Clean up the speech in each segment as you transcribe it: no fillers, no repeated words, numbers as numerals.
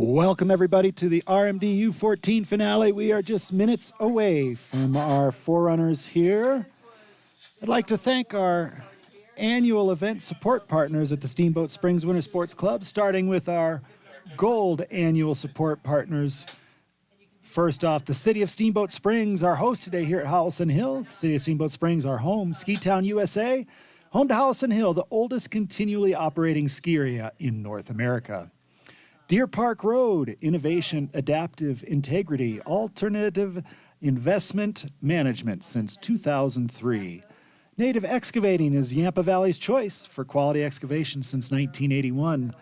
Welcome, everybody, to the RMD U14 finale. We are just minutes away from our forerunners here. I'd like to thank our annual event support partners at the Steamboat Springs Winter Sports Club, starting with our gold annual support partners. First off, the City of Steamboat Springs, our host today here at Howelsen Hill. The City of Steamboat Springs, our home. Ski Town, USA, home to Howelsen Hill, the oldest continually operating ski area in North America. Deer Park Road, innovation, adaptive integrity, alternative investment management since 2003. Native Excavating is Yampa Valley's choice for quality excavation since 1981.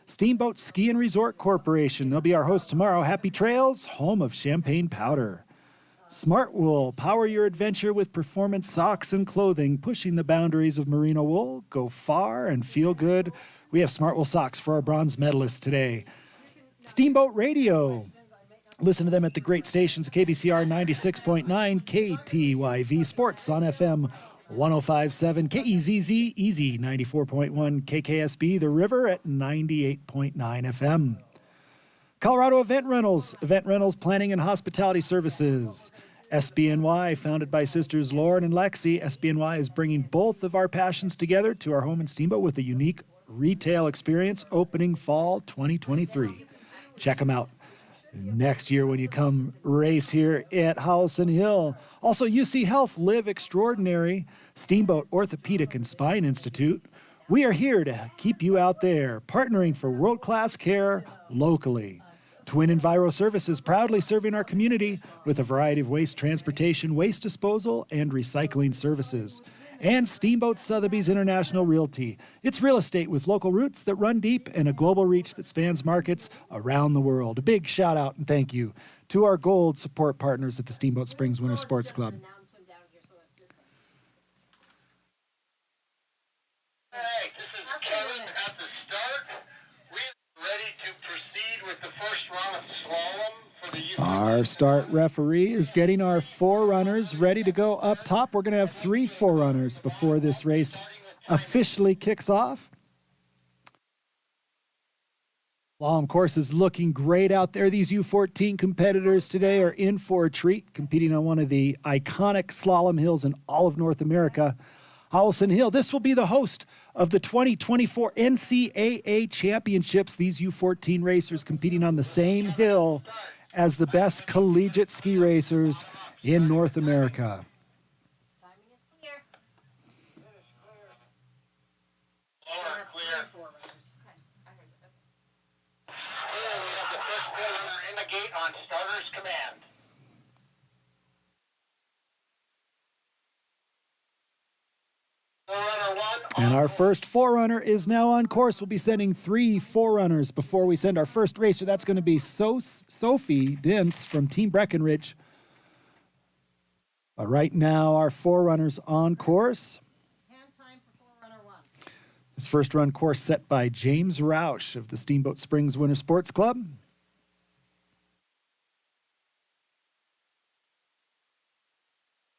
Steamboat Ski and Resort Corporation, they'll be our host tomorrow. Happy Trails, home of champagne powder. Smart Wool, power your adventure with performance socks and clothing, pushing the boundaries of merino wool. Go far and feel good. We have Smart Wool socks for our bronze medalists today. Steamboat Radio. Listen to them at the great stations, KBCR 96.9, KTYV Sports on FM 105.7, KEZZ Easy 94.1, KKSB The River at 98.9 FM. Colorado Event Rentals planning and hospitality services. SBNY, founded by sisters Lauren and Lexi. SBNY is bringing both of our passions together to our home in Steamboat with a unique retail experience opening fall 2023. Check them out next year when you come race here at Howelsen Hill. Also, UC Health Live Extraordinary, Steamboat Orthopedic and Spine Institute. We are here to keep you out there, partnering for world-class care locally. Twin Enviro Services, proudly serving our community with a variety of waste transportation, waste disposal, and recycling services. And Steamboat Sotheby's International Realty. It's real estate with local roots that run deep and a global reach that spans markets around the world. A big shout out and thank you to our gold support partners at the Steamboat Springs Winter Sports Club. Hey, this is Kevin at the start. We're ready to proceed with the first run of slalom for the U14. Our start referee is getting our forerunners ready to go up top. We're going to have 3 forerunners before this race officially kicks off. Slalom course is looking great out there. These U14 competitors today are in for a treat, competing on one of the iconic slalom hills in all of North America, Howelsen Hill. This will be the host of the 2024 NCAA Championships. These U14 racers competing on the same hill as the best collegiate ski racers in North America. Timing is clear. Lower, clear. We have the first forerunner in the gate on starter's command. Forerunner 1. And our first forerunner is now on course. We'll be sending 3 forerunners before we send our first racer. That's going to be Sophie Dents from Team Breckenridge. But right now, our forerunners on course. Hand time for forerunner 1. This first run course set by James Roush of the Steamboat Springs Winter Sports Club.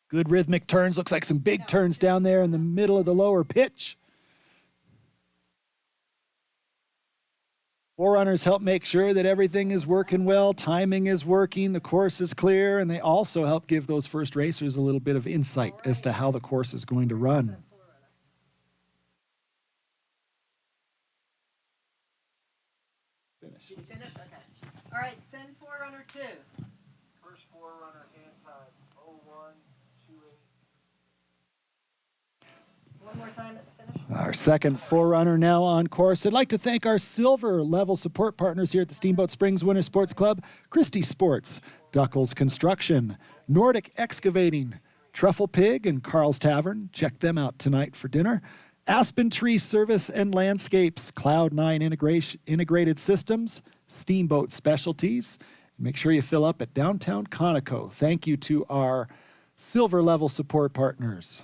Good rhythmic turns. Looks like some big turns down there in the middle of the lower pitch. Forerunners help make sure that everything is working well, timing is working, the course is clear, and they also help give those first racers a little bit of insight as to how the course is going to run. Finish? Okay. All right, send forerunner 2. First forerunner hand time 0128. One more time at the finish. Our second forerunner now on course. I'd like to thank our silver level support partners here at the Steamboat Springs Winter Sports Club. Christie Sports, Duckles Construction, Nordic Excavating, Truffle Pig and Carl's Tavern. Check them out tonight for dinner. Aspen Tree Service and Landscapes, Cloud9 Integrated Systems, Steamboat Specialties. Make sure you fill up at downtown Conoco. Thank you to our silver level support partners.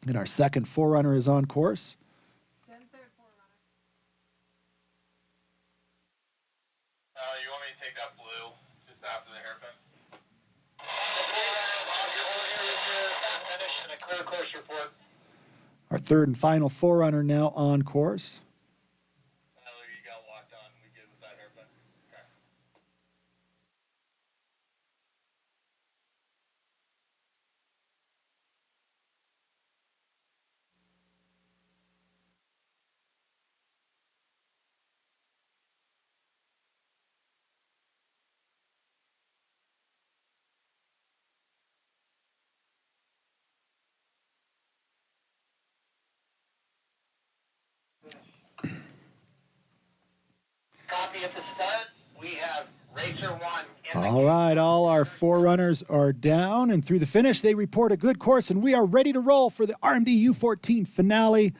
And our second forerunner is on course. Send third forerunner. You want me to take that blue just after the hairpin? Finish and a clear course report. Our third and final forerunner now on course. You got locked on. We good with that hairpin? Okay. All right, all our forerunners are down, and through the finish, they report a good course, and we are ready to roll for the RMD U14 finale.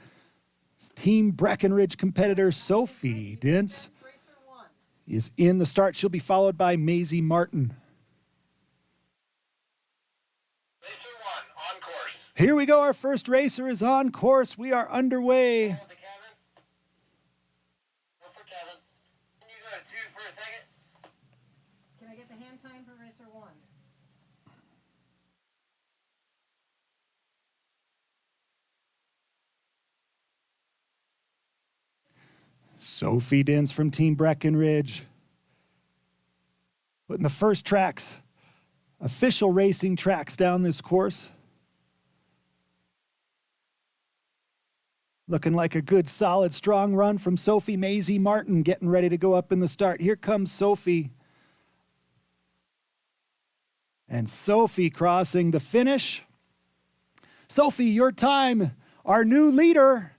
Team Breckenridge competitor Sophie Dentz Racer 1. is in the start. She'll be followed by Maisie Martin. Racer 1 on course. Here we go. Our first racer is on course. We are underway. Go to Kevin. Go for Kevin. Can you go to 2 for a second? Can I get the hand time for Racer 1? Sophie Dentz from Team Breckenridge. Putting the first tracks, official racing tracks down this course. Looking like a good, solid, strong run from Sophie. Maisie Martin getting ready to go up in the start. Here comes Sophie. And Sophie crossing the finish. Sophie, your time, our new leader,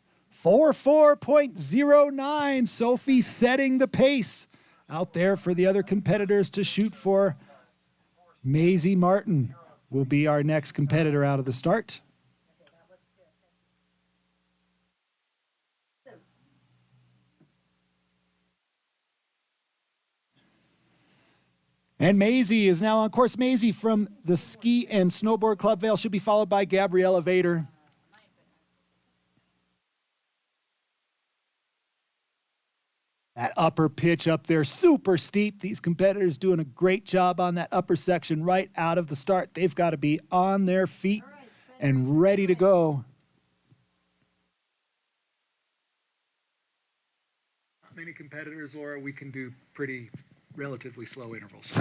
44.09. Sophie setting the pace out there for the other competitors to shoot for. Maisie Martin will be our next competitor out of the start. Okay, that looks good. Thank you. And Maisie is now on course. Maisie from the Ski and Snowboard Club Vale. She'll be followed by Gabriella Vader. That upper pitch up there, super steep. These competitors doing a great job on that upper section right out of the start. They've got to be on their feet and ready to go. Many competitors, Laura, we can do pretty relatively slow intervals.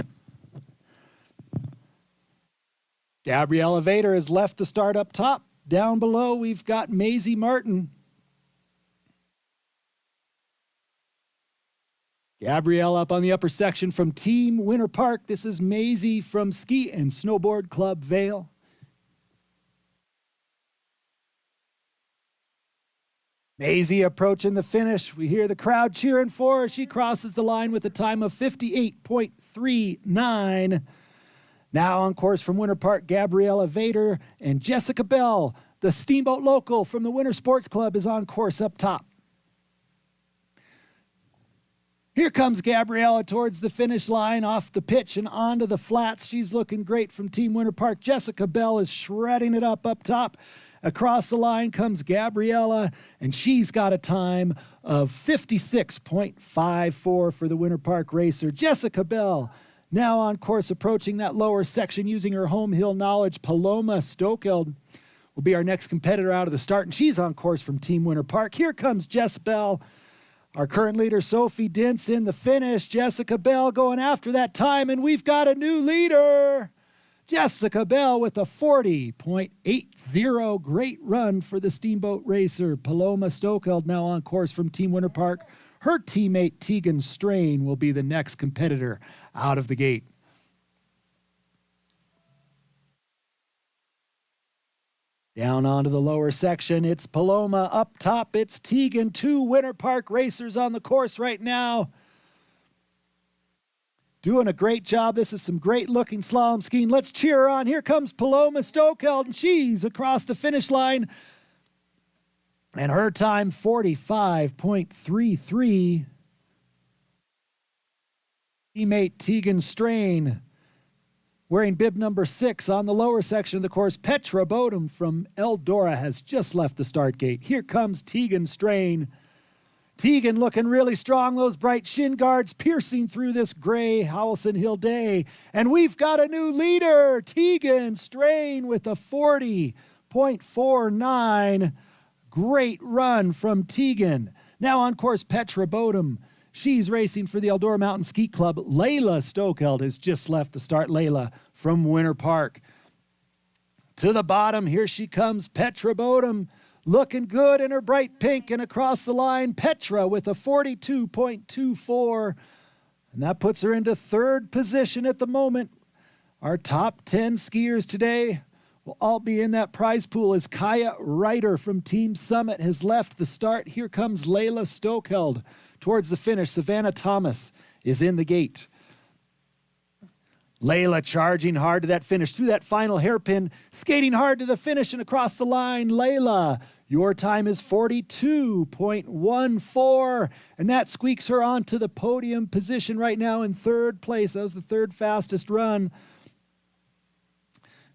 Gabriella Vader has left the start up top. Down below, we've got Maisie Martin. Gabrielle up on the upper section from Team Winter Park. This is Maisie from Ski and Snowboard Club Vale. Maisie approaching the finish. We hear the crowd cheering for her. She crosses the line with a time of 58.39. Now on course from Winter Park, Gabriella Vader and Jessica Bell. The Steamboat local from the Winter Sports Club is on course up top. Here comes Gabriella towards the finish line, off the pitch and onto the flats. She's looking great from Team Winter Park. Jessica Bell is shredding it up top. Across the line comes Gabriella, and she's got a time of 56.54 for the Winter Park racer. Jessica Bell now on course, approaching that lower section using her home hill knowledge. Paloma Stokeld will be our next competitor out of the start, and she's on course from Team Winter Park. Here comes Jess Bell. Our current leader, Sophie Dentz, in the finish. Jessica Bell going after that time, and we've got a new leader. Jessica Bell with a 40.80. Great run for the Steamboat racer. Paloma Stokeld now on course from Team Winter Park. Her teammate, Tegan Strain, will be the next competitor out of the gate. Down onto the lower section, it's Paloma. Up top, it's Tegan. Two Winter Park racers on the course right now. Doing a great job. This is some great looking slalom skiing. Let's cheer her on. Here comes Paloma Stokeld, and she's across the finish line. And her time, 45.33. Teammate Tegan Strain, wearing bib number 6 on the lower section of the course. Petra Bodum from Eldora has just left the start gate. Here comes Tegan Strain. Tegan looking really strong. Those bright shin guards piercing through this gray Howelsen Hill day. And we've got a new leader, Tegan Strain, with a 40.49. Great run from Tegan. Now on course, Petra Bodum. She's racing for the Eldora Mountain Ski Club. Layla Stokeld has just left the start. Layla from Winter Park. To the bottom, here she comes, Petra Bodum. Looking good in her bright pink, and across the line, Petra with a 42.24. And that puts her into third position at the moment. Our top 10 skiers today will all be in that prize pool as Kaya Ryder from Team Summit has left the start. Here comes Layla Stokeld towards the finish. Savannah Thomas is in the gate. Layla charging hard to that finish through that final hairpin, skating hard to the finish and across the line. Layla, your time is 42.14, and that squeaks her onto the podium position right now in third place. That was the third fastest run.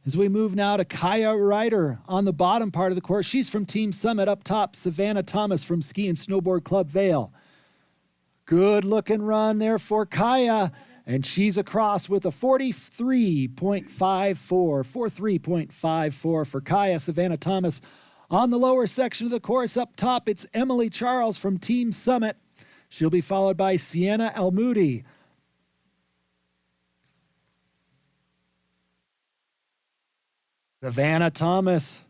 As we move now to Kaya Ryder on the bottom part of the course. She's from Team Summit. Up top, Savannah Thomas from Ski and Snowboard Club Vail. Good looking run there for Kaya. And she's across with a 43.54 for Kaya. Savannah Thomas on the lower section of the course. Up top, it's Emily Charles from Team Summit. She'll be followed by Sienna Almoudi. Savannah Thomas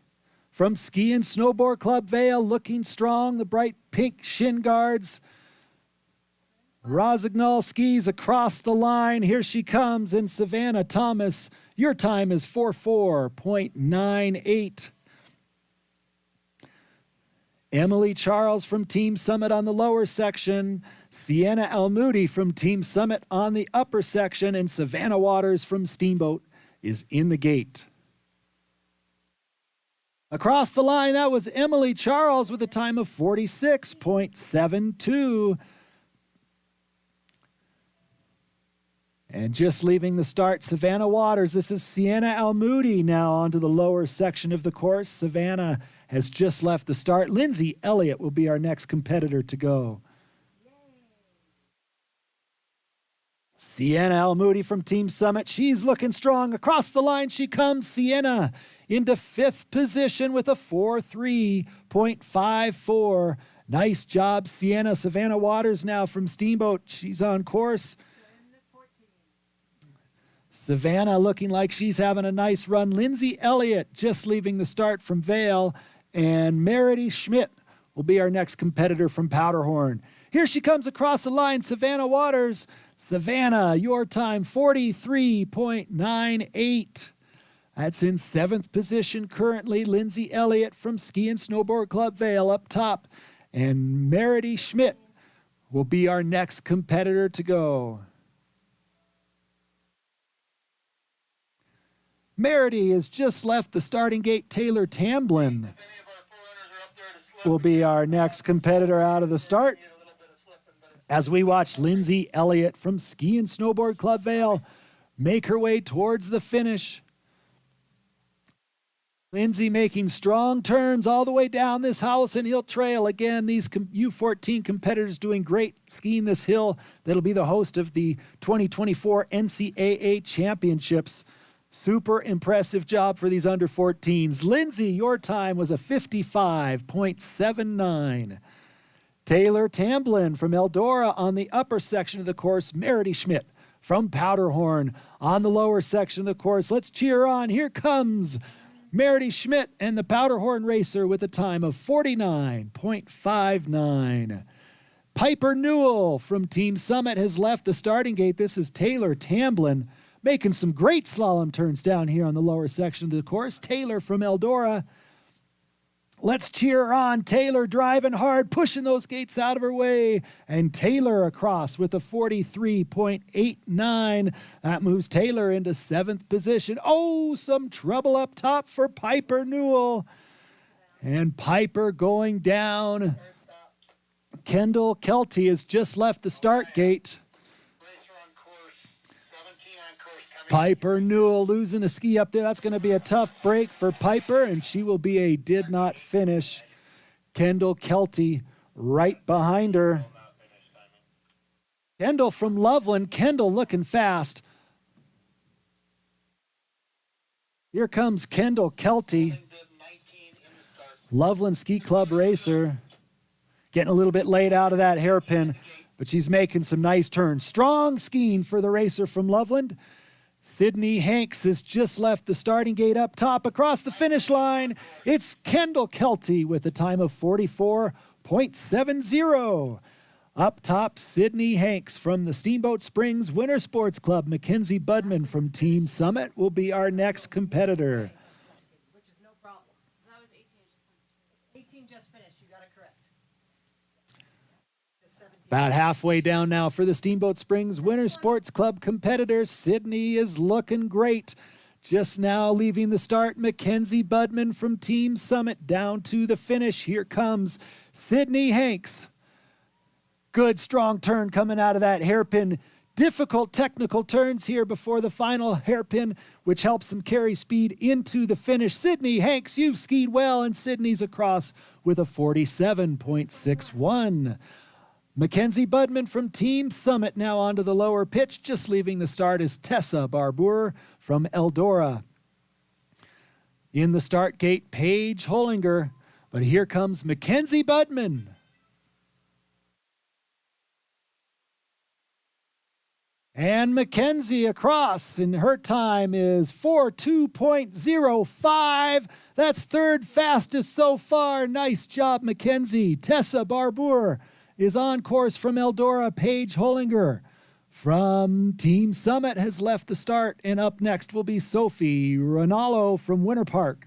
from Ski and Snowboard Club Vail, looking strong. The bright pink shin guards. Rosignol skis across the line. Here she comes in Savannah Thomas. Your time is 44.98. Emily Charles from Team Summit on the lower section. Sienna Almoudi from Team Summit on the upper section. And Savannah Waters from Steamboat is in the gate. Across the line, that was Emily Charles with a time of 46.72. And just leaving the start, Savannah Waters. This is Sienna Almoudi now onto the lower section of the course. Savannah has just left the start. Lindsay Elliott will be our next competitor to go. Sienna Almoudi from Team Summit. She's looking strong. Across the line she comes. Sienna into fifth position with a 43.54. Nice job, Sienna. Savannah Waters now from Steamboat. She's on course. Savannah looking like she's having a nice run. Lindsay Elliott just leaving the start from Vail. And Meredith Schmidt will be our next competitor from Powderhorn. Here she comes across the line, Savannah Waters. Savannah, your time, 43.98. That's in seventh position currently. Lindsay Elliott from Ski and Snowboard Club Vail up top. And Meredith Schmidt will be our next competitor to go. Meredith has just left the starting gate. Taylor Tamblin will be our next competitor out of the start. As we watch Lindsay Elliott from Ski and Snowboard Club Vail make her way towards the finish. Lindsay making strong turns all the way down this Howelsen Hill trail. Again, these U14 competitors doing great skiing this hill. That'll be the host of the 2024 NCAA Championships. Super impressive job for these under 14s. Lindsay, your time was a 55.79. Taylor Tamblin from Eldora on the upper section of the course. Meredith Schmidt from Powderhorn on the lower section of the course. Let's cheer on. Here comes Meredith Schmidt and the Powderhorn racer with a time of 49.59. Piper Newell from Team Summit has left the starting gate. This is Taylor Tamblin making some great slalom turns down here on the lower section of the course. Taylor from Eldora. Let's cheer on. Taylor driving hard, pushing those gates out of her way. And Taylor across with a 43.89. That moves Taylor into seventh position. Oh, some trouble up top for Piper Newell. And Piper going down. Kendall Kelty has just left the start gate. Piper Newell losing a ski up there. That's going to be a tough break for Piper, and she will be a did not finish. Kendall Kelty right behind her. Kendall from Loveland. Kendall looking fast. Here comes Kendall Kelty. Loveland Ski Club racer. Getting a little bit late out of that hairpin, but she's making some nice turns. Strong skiing for the racer from Loveland. Sydney Hanks has just left the starting gate up top. Across the finish line, it's Kendall Kelty with a time of 44.70. Up top, Sydney Hanks from the Steamboat Springs Winter Sports Club. Mackenzie Budman from Team Summit will be our next competitor. Which is no problem. That was 18. 18 just finished. You got it correct. Just 17. About halfway down now for the Steamboat Springs Winter Sports Club competitor. Sydney is looking great. Just now leaving the start, Mackenzie Budman from Team Summit down to the finish. Here comes Sydney Hanks. Good strong turn coming out of that hairpin. Difficult technical turns here before the final hairpin, which helps them carry speed into the finish. Sydney Hanks, you've skied well, and Sydney's across with a 47.61. Mackenzie Budman from Team Summit now onto the lower pitch. Just leaving the start is Tessa Barbour from Eldora. In the start gate, Paige Hollinger. But here comes Mackenzie Budman. And Mackenzie across, and her time is 4:2.05. That's third fastest so far. Nice job, Mackenzie. Tessa Barbour is on course from Eldora. Paige Hollinger from Team Summit has left the start, and up next will be Sophie Ronaldo from Winter Park.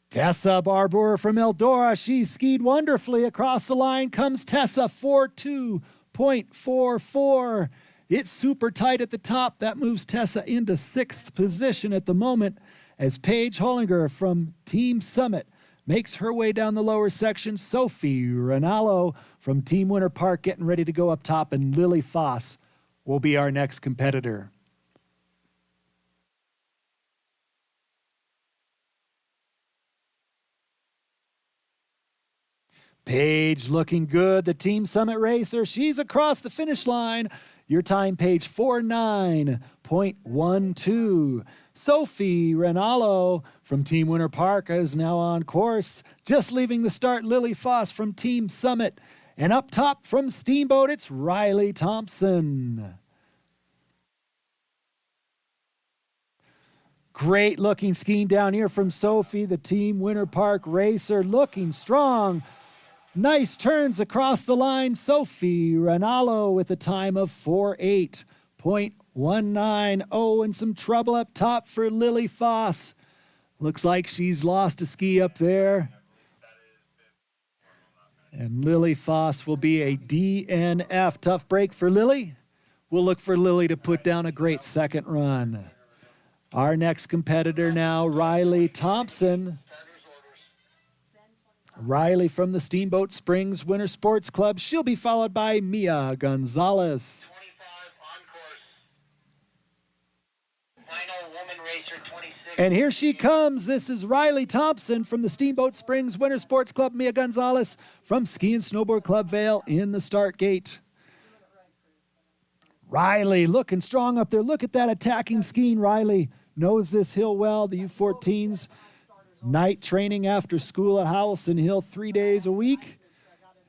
Tessa Barbour from Eldora, she skied wonderfully. Across the line comes Tessa, 4:2.44. It's super tight at the top. That moves Tessa into sixth position at the moment as Paige Hollinger from Team Summit makes her way down the lower section. Sophie Ronaldo from Team Winter Park getting ready to go up top, and Lily Foss will be our next competitor. Paige looking good, the Team Summit racer. She's across the finish line. Your time, Paige, 4:9.12. Sophie Ronaldo from Team Winter Park is now on course. Just leaving the start, Lily Foss from Team Summit. And up top from Steamboat, it's Riley Thompson. Great looking skiing down here from Sophie, the Team Winter Park racer, looking strong. Nice turns across the line. Sophie Ronaldo with a time of 4:8.19. Oh, and some trouble up top for Lily Foss. Looks like she's lost a ski up there. And Lily Foss will be a DNF. Tough break for Lily. We'll look for Lily to put down a great second run. Our next competitor now, Riley Thompson. Riley from the Steamboat Springs Winter Sports Club. She'll be followed by Mia Gonzalez. 25 on course. Final woman racer, 26. And here she comes. This is Riley Thompson from the Steamboat Springs Winter Sports Club. Mia Gonzalez from Ski and Snowboard Club Vail in the start gate. Riley looking strong up there. Look at that attacking skiing. Riley knows this hill well. The U14s. Night training after school at Howelsen Hill 3 days a week.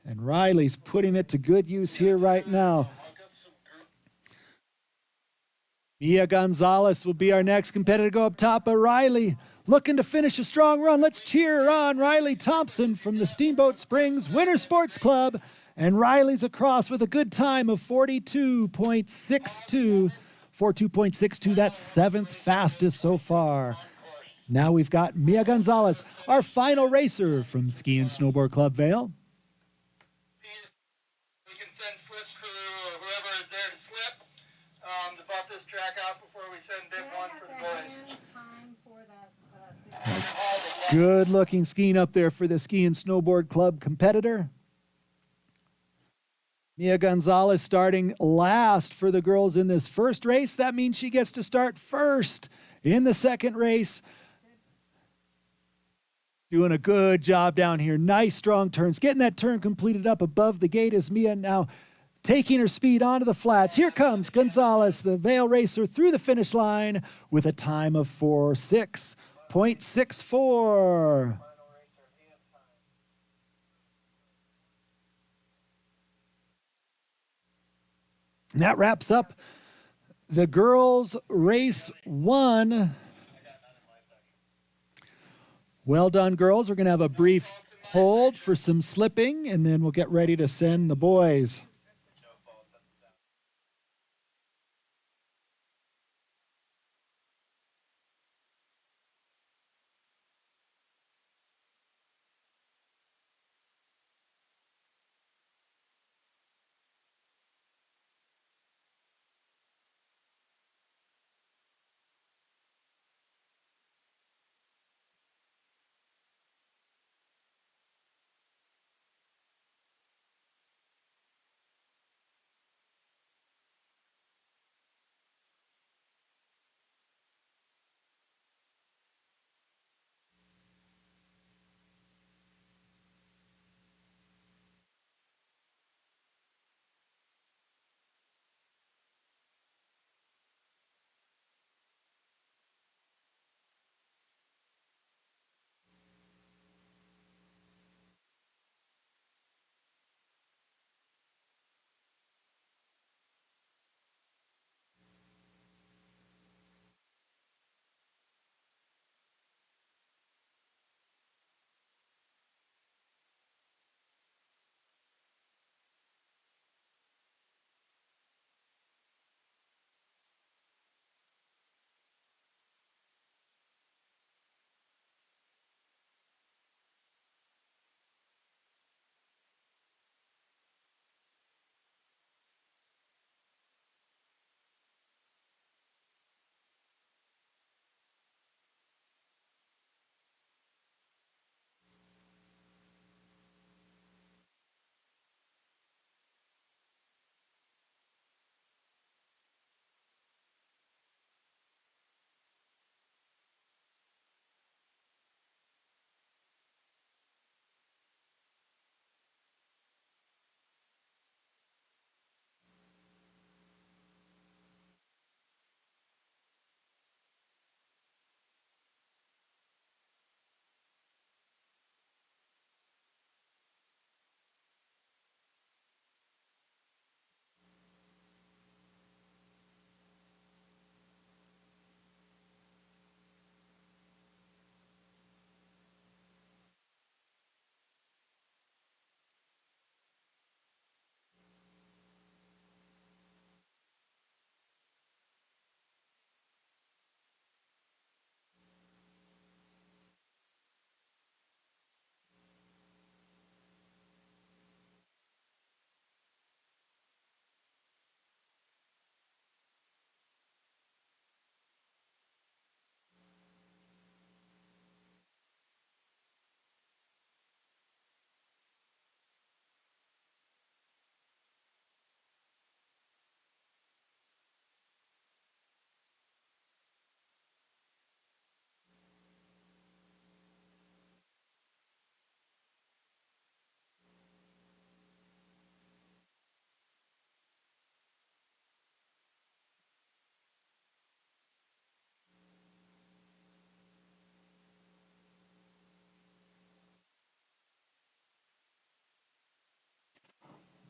And Riley's putting it to good use here right now. Mia Gonzalez will be our next competitor to go up top, but Riley looking to finish a strong run. Let's cheer on Riley Thompson from the Steamboat Springs Winter Sports Club. And Riley's across with a good time of 42.62. 42.62, that's seventh fastest so far. Now we've got Mia Gonzalez, our final racer from Ski and Snowboard Club Vail. We can send slips to whoever is there to slip to buff this track out before we send bib one for the boys. Good looking skiing up there for the Ski and Snowboard Club competitor. Mia Gonzalez starting last for the girls in this first race. That means she gets to start first in the second race. Doing a good job down here. Nice strong turns. Getting that turn completed up above the gate as Mia now taking her speed onto the flats. Here comes Gonzalez, the Vail racer, through the finish line with a time of 4:6.64. And that wraps up the girls' race one. Well done, girls. We're going to have a brief hold for some slipping, and then we'll get ready to send the boys.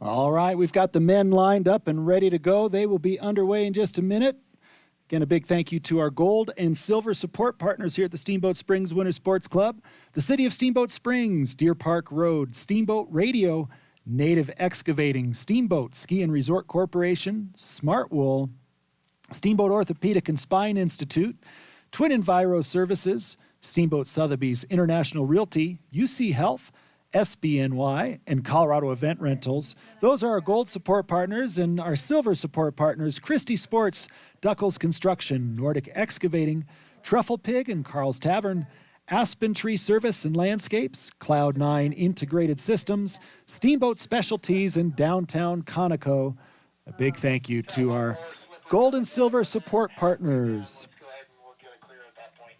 All right, we've got the men lined up and ready to go. They will be underway in just a minute. Again, a big thank you to our gold and silver support partners here at the Steamboat Springs Winter Sports Club, the City of Steamboat Springs, Deer Park Road, Steamboat Radio, Native Excavating, Steamboat Ski and Resort Corporation, Smart Wool, Steamboat Orthopedic and Spine Institute, Twin Enviro Services, Steamboat Sotheby's International Realty, UC Health, SBNY, and Colorado Event Rentals. Those are our gold support partners, and our silver support partners, Christie Sports, Duckles Construction, Nordic Excavating, Truffle Pig and Carl's Tavern, Aspen Tree Service and Landscapes, Cloud9 Integrated Systems, Steamboat Specialties, and Downtown Conoco. A big thank you to our gold and silver support partners. Go ahead and we'll get it clear at that point.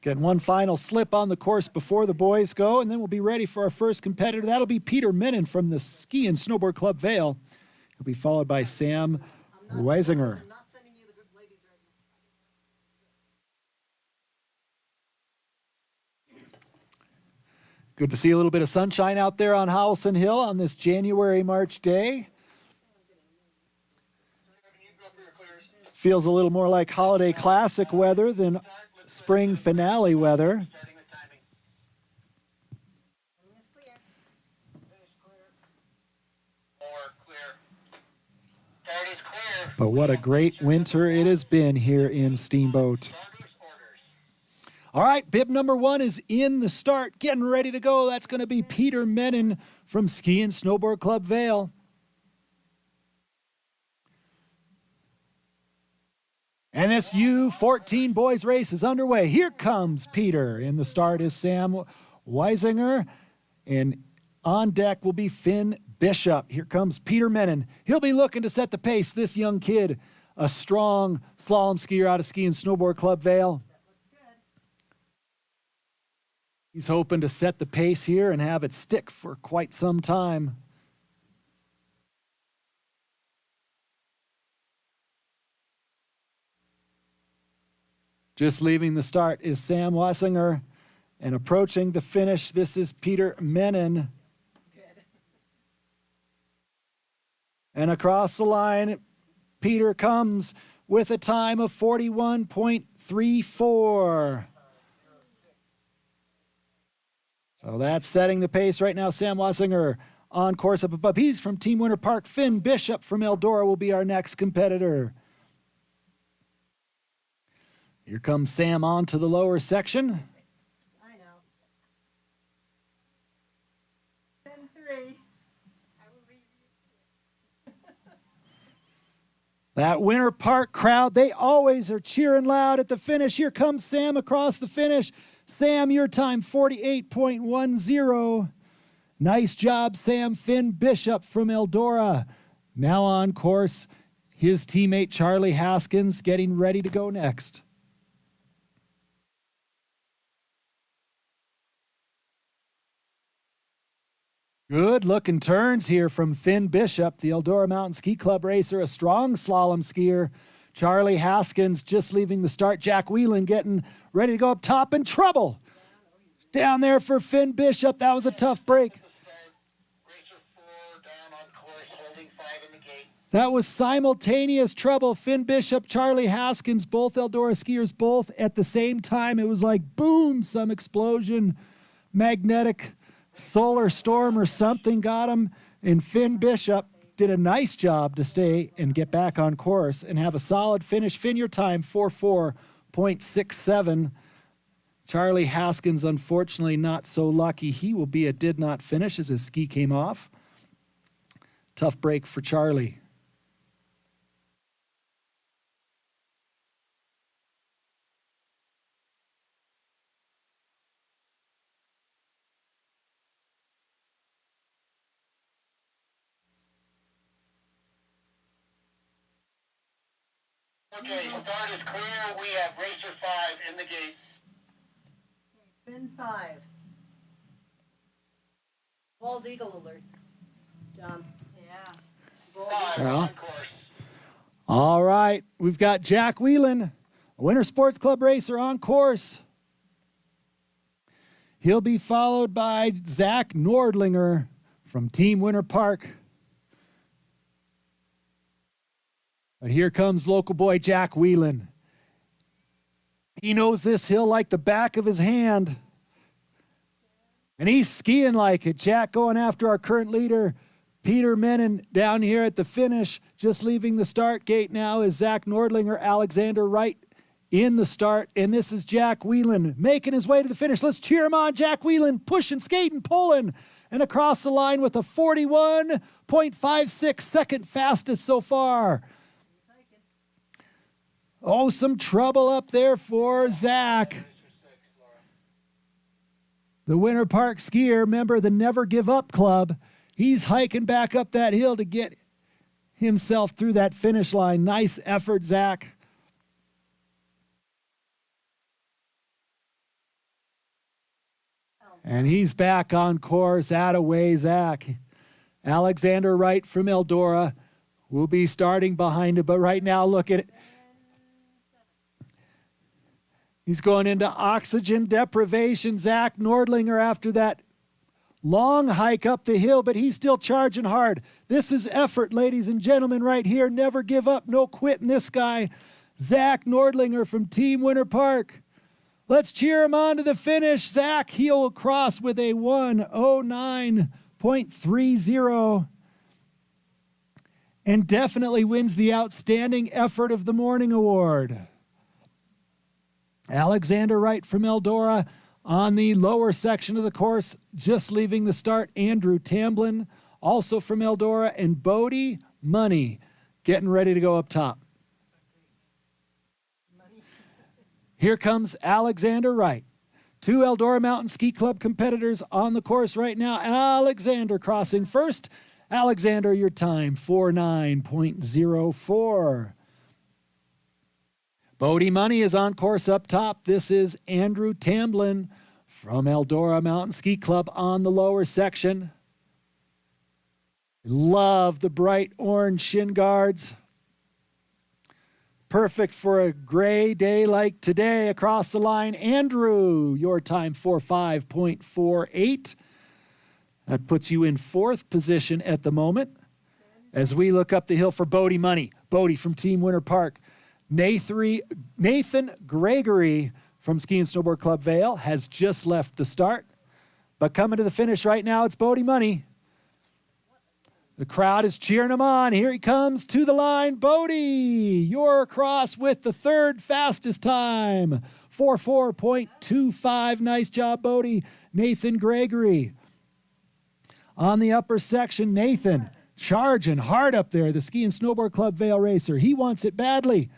Getting one final slip on the course before the boys go, and then we'll be ready for our first competitor. That'll be Peter Menon from the Ski and Snowboard Club Vail. He'll be followed by Sam Weisinger. I'm not sending you the good ladies right now. Good to see a little bit of sunshine out there on Howelsen Hill on this January, March day. You go for your clears. Feels a little more like holiday classic weather than spring finale weather. Starting with timing. It's clear. Finish clear. More clear. Start is clear. But what a great winter it has been here in Steamboat. Starters orders. All right, bib number 1 is in the start, getting ready to go. That's going to be Peter Menon from Ski and Snowboard Club Vail. And this U14 boys race is underway. Here comes Peter. In the start is Sam Weisinger. And on deck will be Finn Bishop. Here comes Peter Menon. He'll be looking to set the pace. This young kid, a strong slalom skier out of Ski and Snowboard Club Vail. Looks good. He's hoping to set the pace here and have it stick for quite some time. Just leaving the start is Sam Weisinger, and approaching the finish, this is Peter Menon. Good. And across the line, Peter comes with a time of 41.34. So that's setting the pace right now. Sam Weisinger on course up above. He's from Team Winter Park. Finn Bishop from Eldora will be our next competitor. Here comes Sam on to the lower section. I know. 10-3. I will leave you. That Winter Park crowd, they always are cheering loud at the finish. Here comes Sam across the finish. Sam, your time, 48.10. Nice job, Sam. Finn Bishop from Eldora. Now on course, his teammate Charlie Haskins getting ready to go next. Good looking turns here from Finn Bishop, the Eldora Mountain Ski Club racer, a strong slalom skier. Charlie Haskins just leaving the start. Jack Whelan getting ready to go up top, in trouble. Down there for Finn Bishop. That was a tough break. Racer 4 down on course, holding 5 in the gate. That was simultaneous trouble. Finn Bishop, Charlie Haskins, both Eldora skiers, both at the same time. It was like boom, some explosion, magnetic solar storm or something got him. And Finn Bishop did a nice job to stay and get back on course and have a solid finish. Finn, your time, 44.67. Charlie Haskins, unfortunately, not so lucky. He will be a did not finish as his ski came off. Tough break for Charlie. Okay, start is clear. We have racer 5 in the gate. Finn 5. Bald eagle alert. John. Yeah. Bald 5 Yeah. on course. All right, we've got Jack Whelan, a Winter Sports Club racer on course. He'll be followed by Zach Nordlinger from Team Winter Park. But here comes local boy Jack Whelan. He knows this hill like the back of his hand. And he's skiing like it. Jack going after our current leader, Peter Menon, down here at the finish. Just leaving the start gate now is Zach Nordlinger, Alexander Wright in the start. And this is Jack Whelan making his way to the finish. Let's cheer him on. Jack Whelan pushing, skating, pulling, and across the line with a 41.56, second fastest so far. Oh, some trouble up there for Zach. The Winter Park skier, member of the Never Give Up Club, he's hiking back up that hill to get himself through that finish line. Nice effort, Zach. And he's back on course. Attaway, Zach. Alexander Wright from Eldora will be starting behind him, but right now, look at it. He's going into oxygen deprivation. Zach Nordlinger after that long hike up the hill, but he's still charging hard. This is effort, ladies and gentlemen, right here. Never give up, no quitting this guy. Zach Nordlinger from Team Winter Park. Let's cheer him on to the finish. Zach, he'll cross with a 1:09.30 and definitely wins the Outstanding Effort of the Morning Award. Alexander Wright from Eldora on the lower section of the course, just leaving the start. Andrew Tamblin, also from Eldora, and Bodie Money getting ready to go up top. Here comes Alexander Wright. Two Eldora Mountain Ski Club competitors on the course right now. Alexander crossing first. Alexander, your time, 49.04. Bodie Money is on course up top. This is Andrew Tamblin from Eldora Mountain Ski Club on the lower section. Love the bright orange shin guards. Perfect for a gray day like today. Across the line, Andrew, your time 45.48. That puts you in fourth position at the moment. As we look up the hill for Bodie Money. Bodie from Team Winter Park. Nathan Gregory from Ski and Snowboard Club Vail has just left the start. But coming to the finish right now, it's Bodie Money. The crowd is cheering him on. Here he comes to the line. Bodie, you're across with the third fastest time. 44.25. Nice job, Bodie. Nathan Gregory. On the upper section, Nathan charging hard up there. The Ski and Snowboard Club Vail racer. He wants it badly.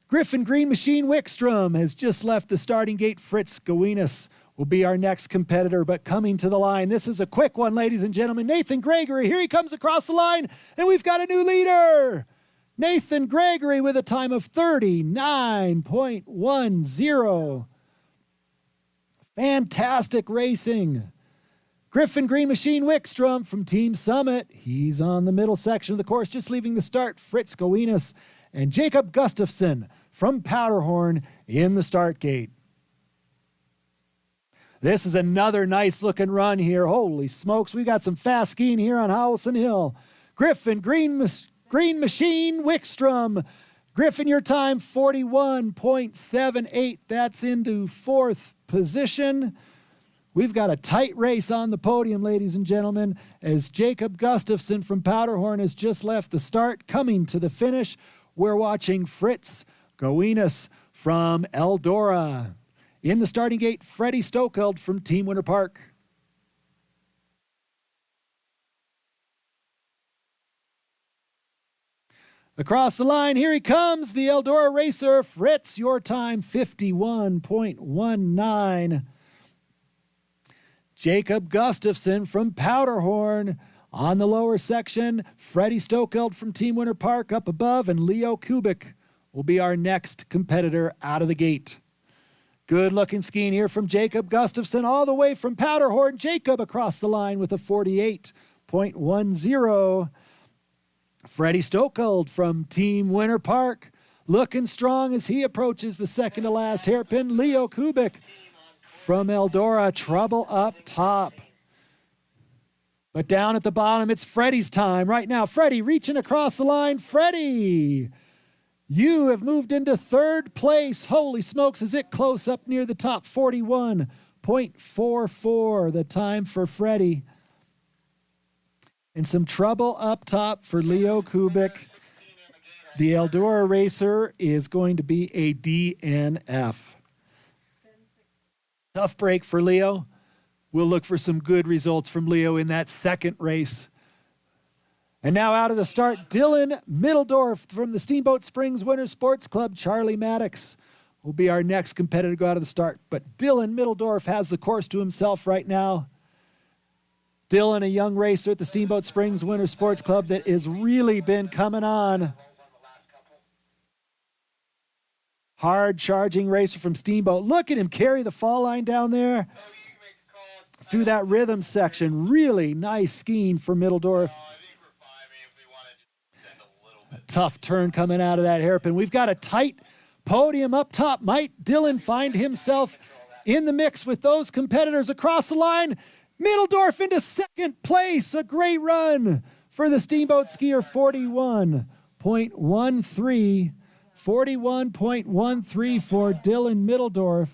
Griffin Green Machine Wickstrom has just left the starting gate. Fritz Gowinas will be our next competitor, but coming to the line. This is a quick one, ladies and gentlemen. Nathan Gregory, here he comes across the line, and we've got a new leader. Nathan Gregory with a time of 39.10. Fantastic racing. Griffin Green Machine Wickstrom from Team Summit. He's on the middle section of the course, just leaving the start. Fritz Gowinas and Jacob Gustafson from Powderhorn in the start gate. This is another nice looking run here. Holy smokes, we got some fast skiing here on Howelsen Hill. Griffin Green Machine Wickstrom. Griffin, your time 41.78. That's into fourth position. We've got a tight race on the podium, ladies and gentlemen, as Jacob Gustafson from Powderhorn has just left the start. Coming to the finish, we're watching Fritz Gowinas from Eldora. In the starting gate, Freddie Stokeld from Team Winter Park. Across the line, here he comes, the Eldora racer, Fritz, your time 51.19. Jacob Gustafson from Powderhorn on the lower section. Freddie Stokeld from Team Winter Park up above, and Leo Kubik will be our next competitor out of the gate. Good looking skiing here from Jacob Gustafson all the way from Powderhorn. Jacob across the line with a 48.10. Freddie Stokeld from Team Winter Park looking strong as he approaches the second to last hairpin. Leo Kubik from Eldora, trouble up top. But down at the bottom, it's Freddie's time right now. Freddie reaching across the line. Freddie, you have moved into third place. Holy smokes, is it close up near the top? 41.44, the time for Freddie. And some trouble up top for Leo Kubik. The Eldora racer is going to be a DNF. Tough break for Leo. We'll look for some good results from Leo in that second race. And now out of the start, Dylan Middledorf from the Steamboat Springs Winter Sports Club. Charlie Maddox will be our next competitor to go out of the start. But Dylan Middledorf has the course to himself right now. Dylan, a young racer at the Steamboat Springs Winter Sports Club that has really been coming on. Hard charging racer from Steamboat. Look at him carry the fall line down there through that rhythm section. Really nice skiing for Middledorf. A tough turn coming out of that hairpin. We've got a tight podium up top. Might Dylan find himself in the mix with those competitors across the line? Middledorf into second place. A great run for the Steamboat skier. 41.13. 41.13 for Dylan Middledorf.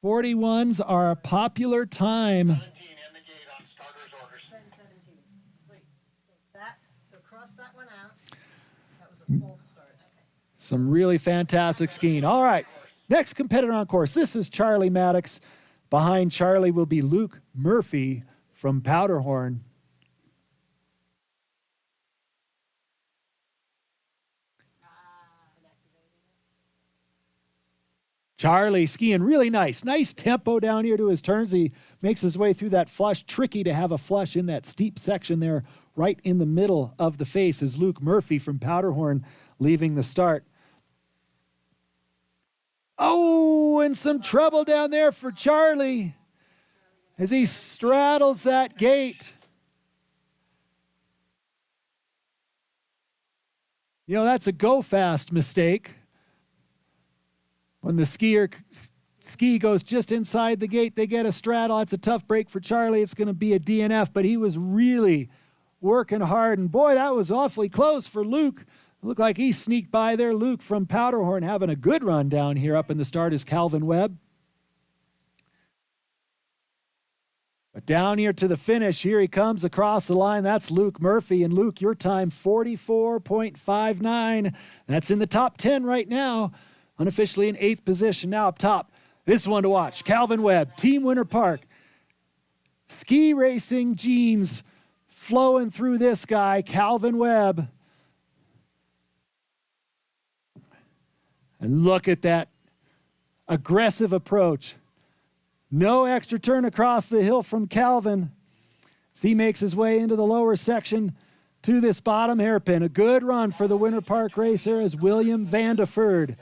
41s are a popular time. 17 17. Wait, so cross that one out. That was a full start. Okay. Some really fantastic skiing. All right, next competitor on course. This is Charlie Maddox. Behind Charlie will be Luke Murphy from Powderhorn. Charlie skiing really nice. Nice tempo down here to his turns. He makes his way through that flush. Tricky to have a flush in that steep section there right in the middle of the face is Luke Murphy from Powderhorn leaving the start. Oh, and some trouble down there for Charlie as he straddles that gate. You know, that's a go fast mistake. When the ski goes just inside the gate, they get a straddle. It's a tough break for Charlie. It's going to be a DNF, but he was really working hard. And boy, that was awfully close for Luke. Looked like he sneaked by there. Luke from Powderhorn having a good run down here up in the start is Calvin Webb. But down here to the finish, here he comes across the line. That's Luke Murphy. And Luke, your time, 44.59. That's in the top 10 right now. Unofficially in 8th position. Now up top, this one to watch. Calvin Webb, Team Winter Park. Ski racing genes flowing through this guy, Calvin Webb. And look at that aggressive approach. No extra turn across the hill from Calvin as he makes his way into the lower section to this bottom hairpin. A good run for the Winter Park racer as William Vandeford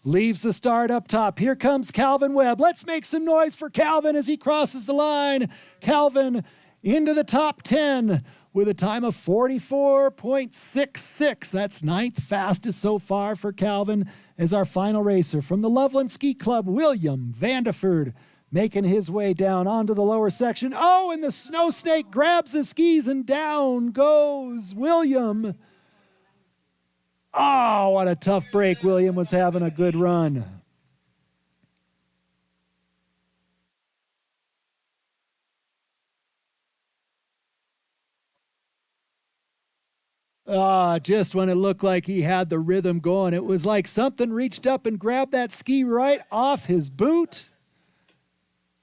leaves the start up top. Here comes Calvin Webb. Let's make some noise for Calvin as he crosses the line. Calvin into the top 10 with a time of 44.66. That's 9th fastest so far for Calvin as our final racer. From the Loveland Ski Club, William Vandeford making his way down onto the lower section. Oh, and the snow snake grabs the skis and down goes William. Oh, what a tough break. William was having a good run. Just when it looked like he had the rhythm going, it was like something reached up and grabbed that ski right off his boot.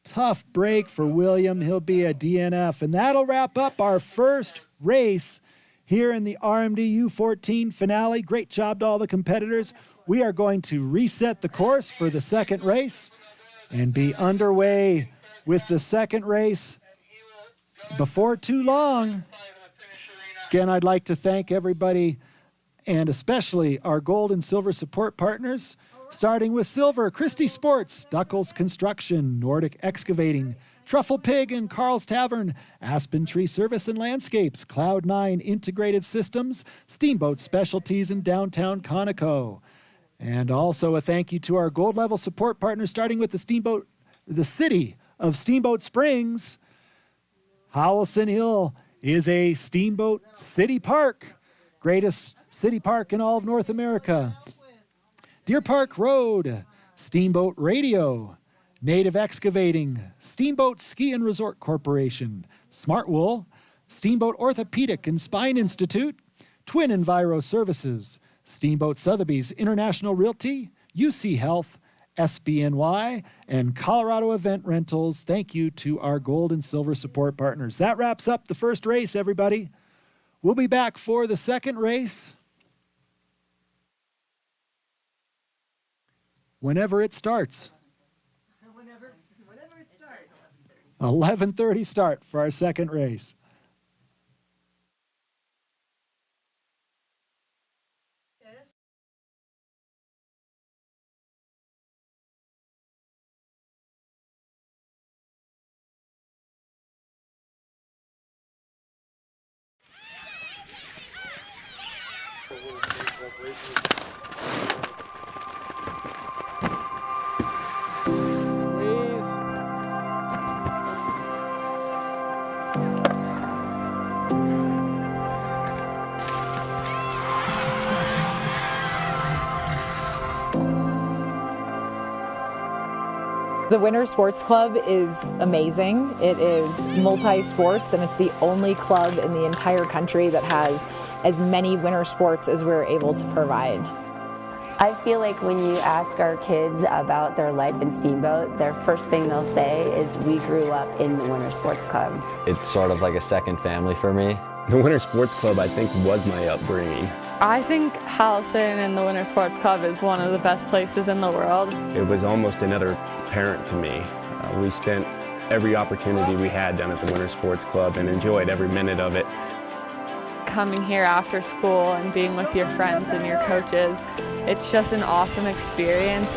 Tough break for William. He'll be a DNF. And that'll wrap up our first race here in the RMD U14 finale. Great job to all the competitors. We are going to reset the course for the second race and be underway with the second race before too long. Again, I'd like to thank everybody and especially our gold and silver support partners, starting with silver, Christie Sports, Duckles Construction, Nordic Excavating, Truffle Pig and Carl's Tavern, Aspen Tree Service and Landscapes, Cloud9 Integrated Systems, Steamboat Specialties in downtown Conoco. And also a thank you to our gold level support partners, starting with the City of Steamboat Springs. Howelsen Hill is a Steamboat City Park, greatest city park in all of North America. Deer Park Road, Steamboat Radio, Native Excavating, Steamboat Ski and Resort Corporation, Smart Wool, Steamboat Orthopedic and Spine Institute, Twin Enviro Services, Steamboat Sotheby's International Realty, UC Health, SBNY, and Colorado Event Rentals. Thank you to our gold and silver support partners. That wraps up the first race, everybody. We'll be back for the second race whenever it starts. Whenever it starts. 11:30 start for our second race. The Winter Sports Club is amazing. It is multi-sports, and it's the only club in the entire country that has as many winter sports as we're able to provide. I feel like when you ask our kids about their life in Steamboat, their first thing they'll say is, we grew up in the Winter Sports Club. It's sort of like a second family for me. The Winter Sports Club, I think, was my upbringing. I think Howelsen and the Winter Sports Club is one of the best places in the world. It was almost another parent to me. We spent every opportunity we had down at the Winter Sports Club and enjoyed every minute of it. Coming here after school and being with your friends and your coaches, it's just an awesome experience.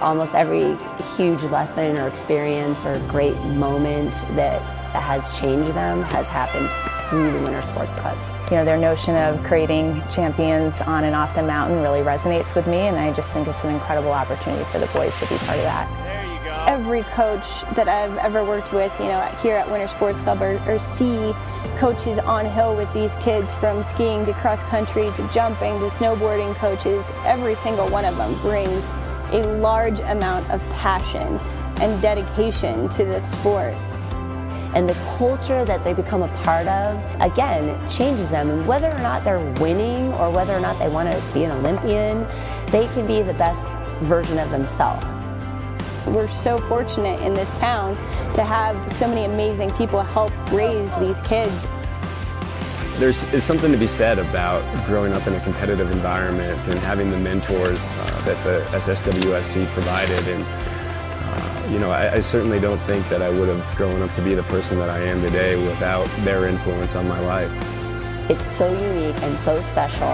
Almost every huge lesson or experience or great moment that has changed them has happened through the Winter Sports Club. You know, their notion of creating champions on and off the mountain really resonates with me, and I just think it's an incredible opportunity for the boys to be part of that. There you go. Every coach that I've ever worked with, you know, here at Winter Sports Club or see coaches on hill with these kids, from skiing to cross country to jumping to snowboarding coaches, every single one of them brings a large amount of passion and dedication to this sport. And the culture that they become a part of, again, changes them. And whether or not they're winning or whether or not they want to be an Olympian, they can be the best version of themselves. We're so fortunate in this town to have so many amazing people help raise these kids. There's something to be said about growing up in a competitive environment and having the mentors that the SSWSC provided. And you know, I certainly don't think that I would have grown up to be the person that I am today without their influence on my life. It's so unique and so special.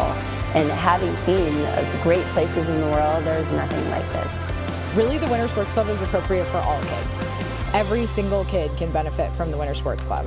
And having seen great places in the world, there's nothing like this. Really, the Winter Sports Club is appropriate for all kids. Every single kid can benefit from the Winter Sports Club.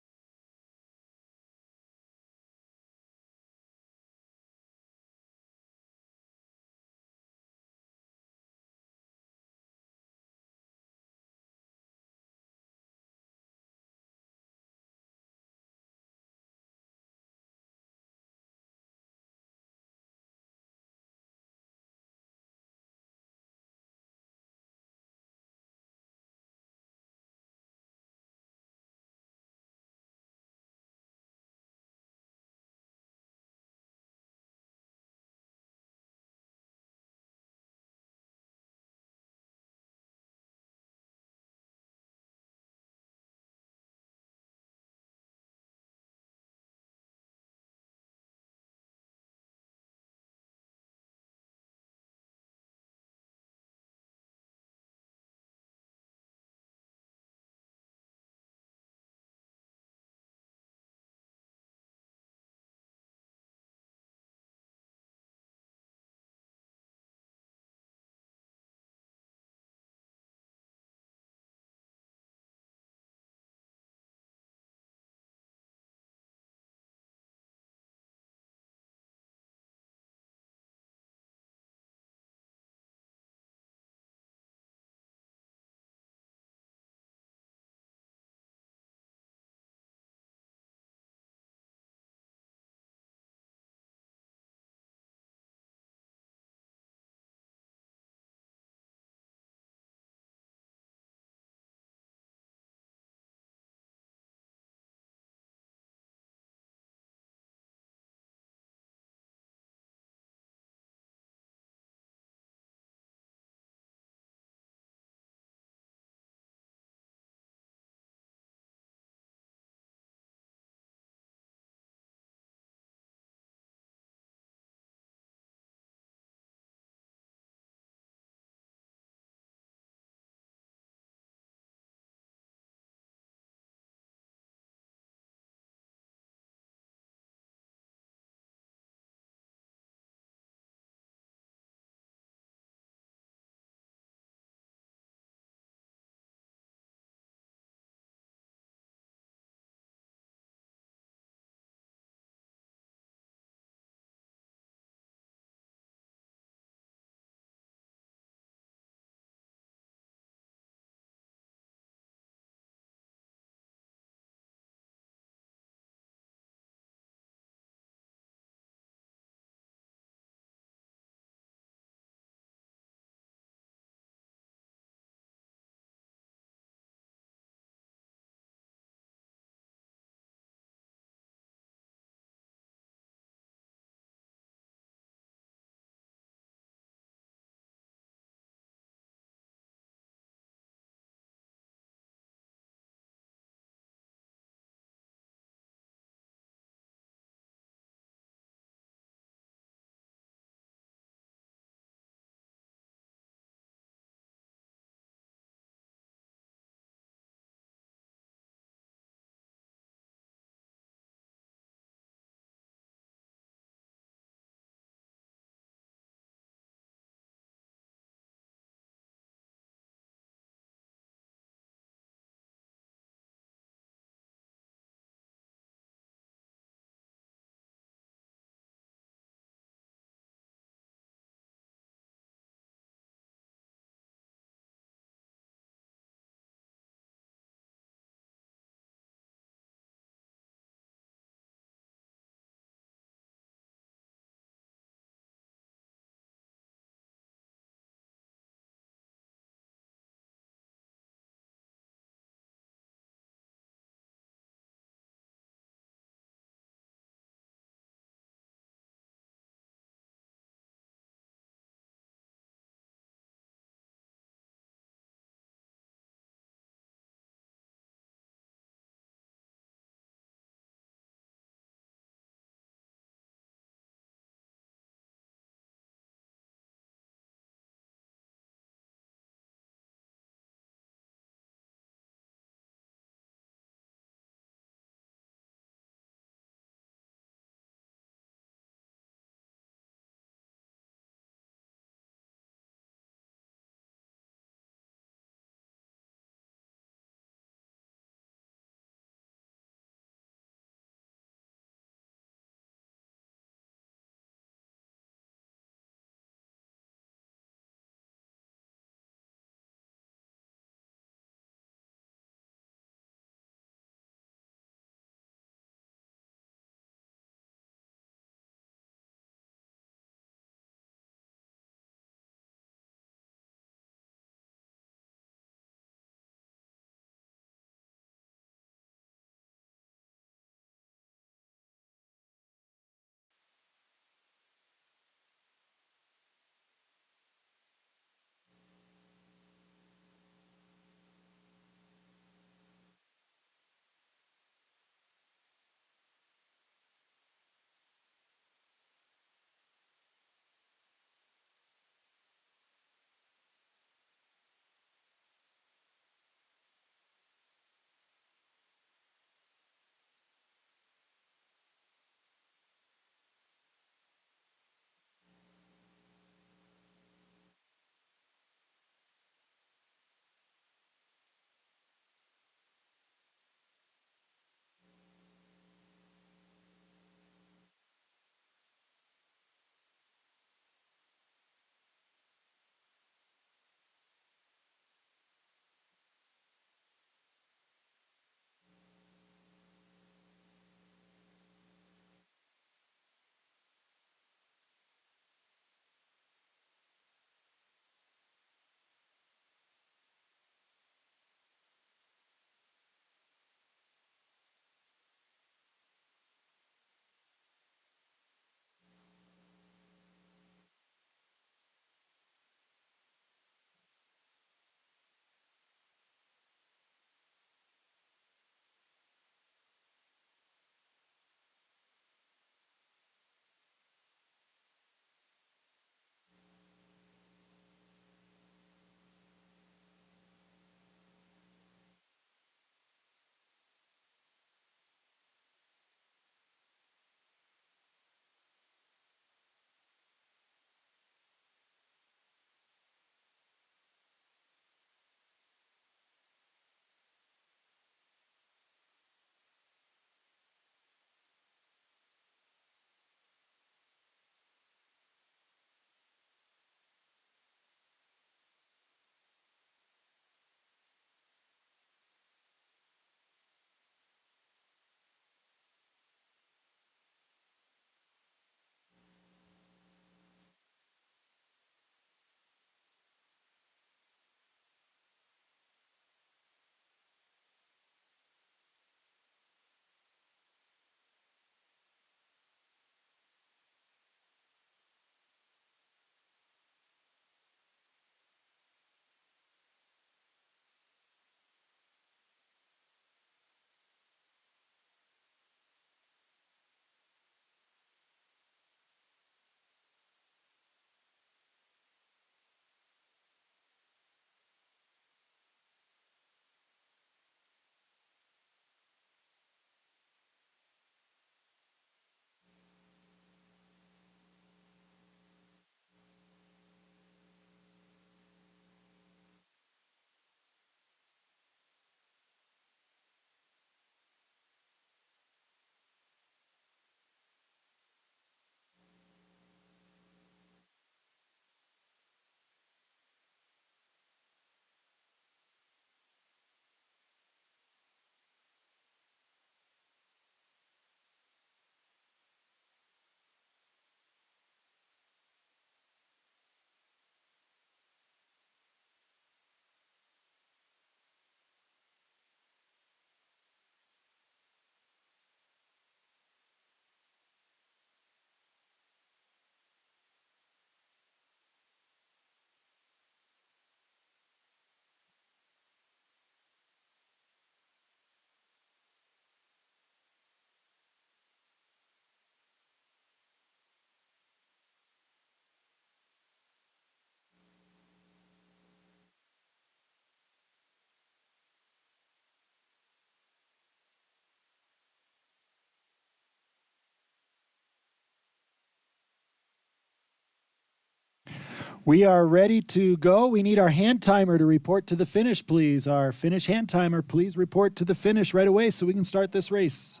We are ready to go. We need our hand timer to report to the finish, please. Our finish hand timer, please report to the finish right away so we can start this race.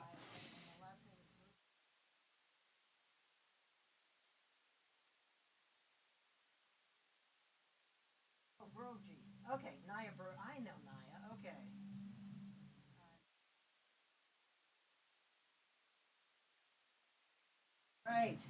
Okay, Naya, I know Naya, okay. Right.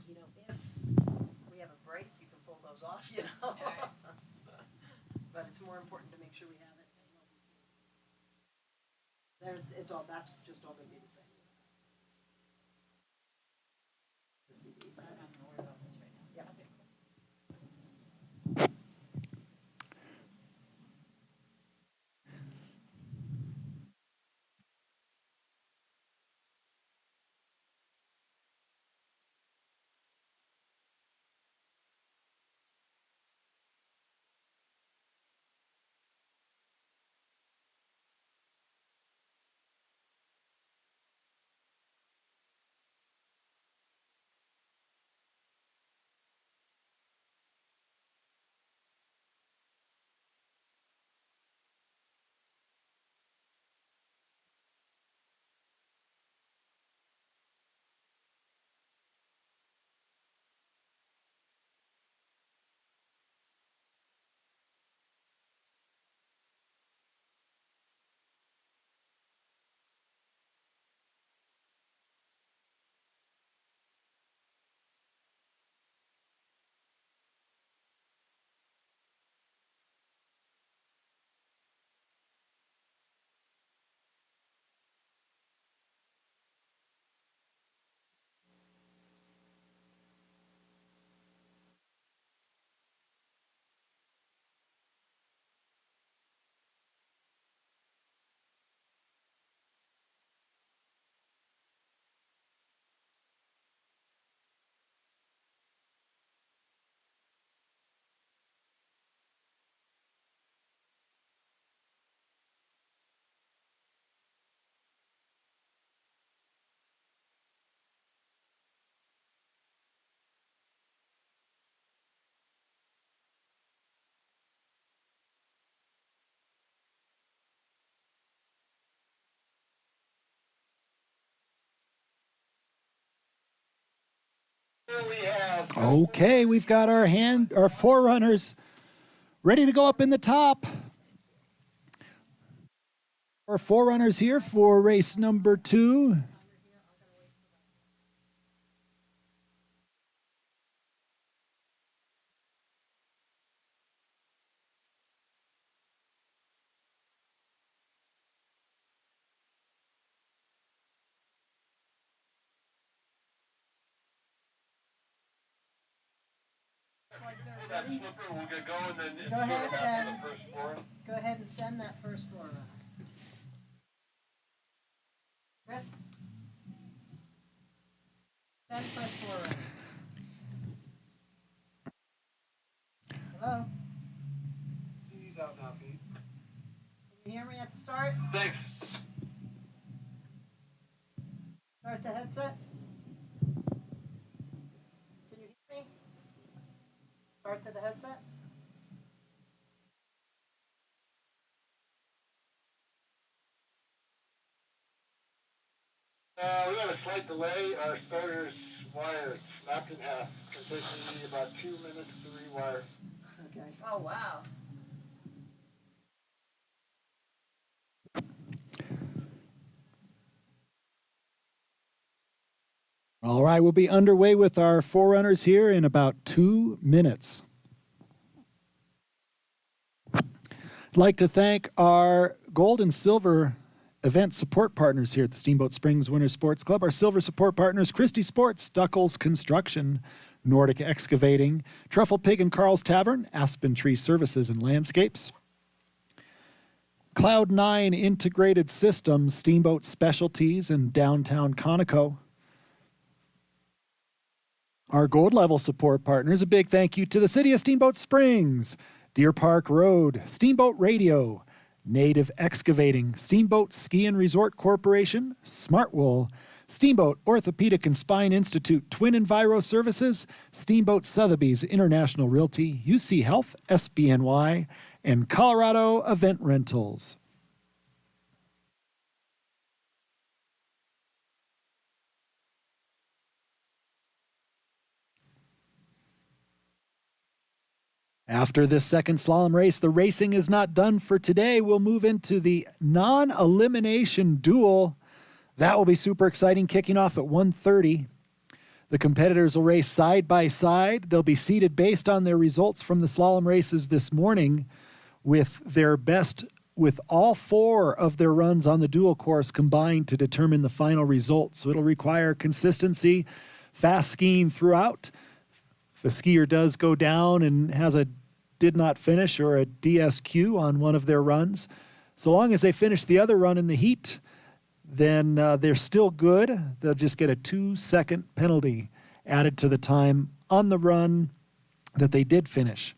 You know, if we have a break, you can pull those off, you know. But it's more important to make sure we have it. There, that's just all gonna be the same. Just be these. I'm not gonna worry about this right now. Yeah. Okay, we've got our forerunners ready to go up in the top. Our forerunners here for race number 2. Go ahead and send that first forerunner. Chris? Send first forerunner. Hello? He's out now, Pete. Can you hear me at the start? Thanks. Start the headset. Can you hear me? Start to the headset. We have a slight delay. Our starter's wire snapped in half. It's taking me about 2 minutes to rewire. Okay. Oh, wow. All right, we'll be underway with our forerunners here in about 2 minutes. I'd like to thank our gold and silver event support partners here at the Steamboat Springs Winter Sports Club. Our silver support partners, Christie Sports, Duckles Construction, Nordic Excavating, Truffle Pig and Carl's Tavern, Aspen Tree Services and Landscapes, Cloud9 Integrated Systems, Steamboat Specialties in downtown Conoco. Our gold level support partners, a big thank you to the City of Steamboat Springs, Deer Park Road, Steamboat Radio, Native Excavating, Steamboat Ski and Resort Corporation, Smartwool, Steamboat Orthopedic and Spine Institute, Twin Enviro Services, Steamboat Sotheby's International Realty, UC Health, SBNY, and Colorado Event Rentals. After this second slalom race, the racing is not done for today. We'll move into the non-elimination duel. That will be super exciting, kicking off at 1:30. The competitors will race side by side. They'll be seated based on their results from the slalom races this morning with their best, with all 4 of their runs on the dual course combined to determine the final result. So it'll require consistency, fast skiing throughout. If a skier does go down and has a did not finish or a DSQ on one of their runs, so long as they finish the other run in the heat, then they're still good. They'll just get a 2-second penalty added to the time on the run that they did finish.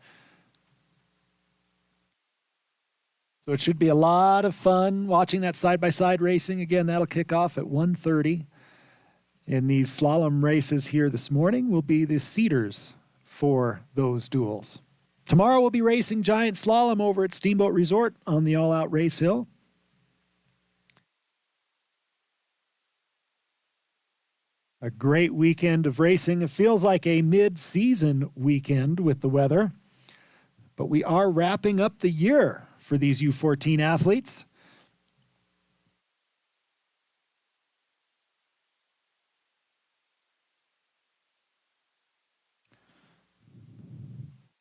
So it should be a lot of fun watching that side-by-side racing. Again, that'll kick off at 1:30. And these slalom races here this morning will be the seeders for those duels. Tomorrow we'll be racing giant slalom over at Steamboat Resort on the all-out race hill. A great weekend of racing. It feels like a mid-season weekend with the weather, but we are wrapping up the year for these U14 athletes.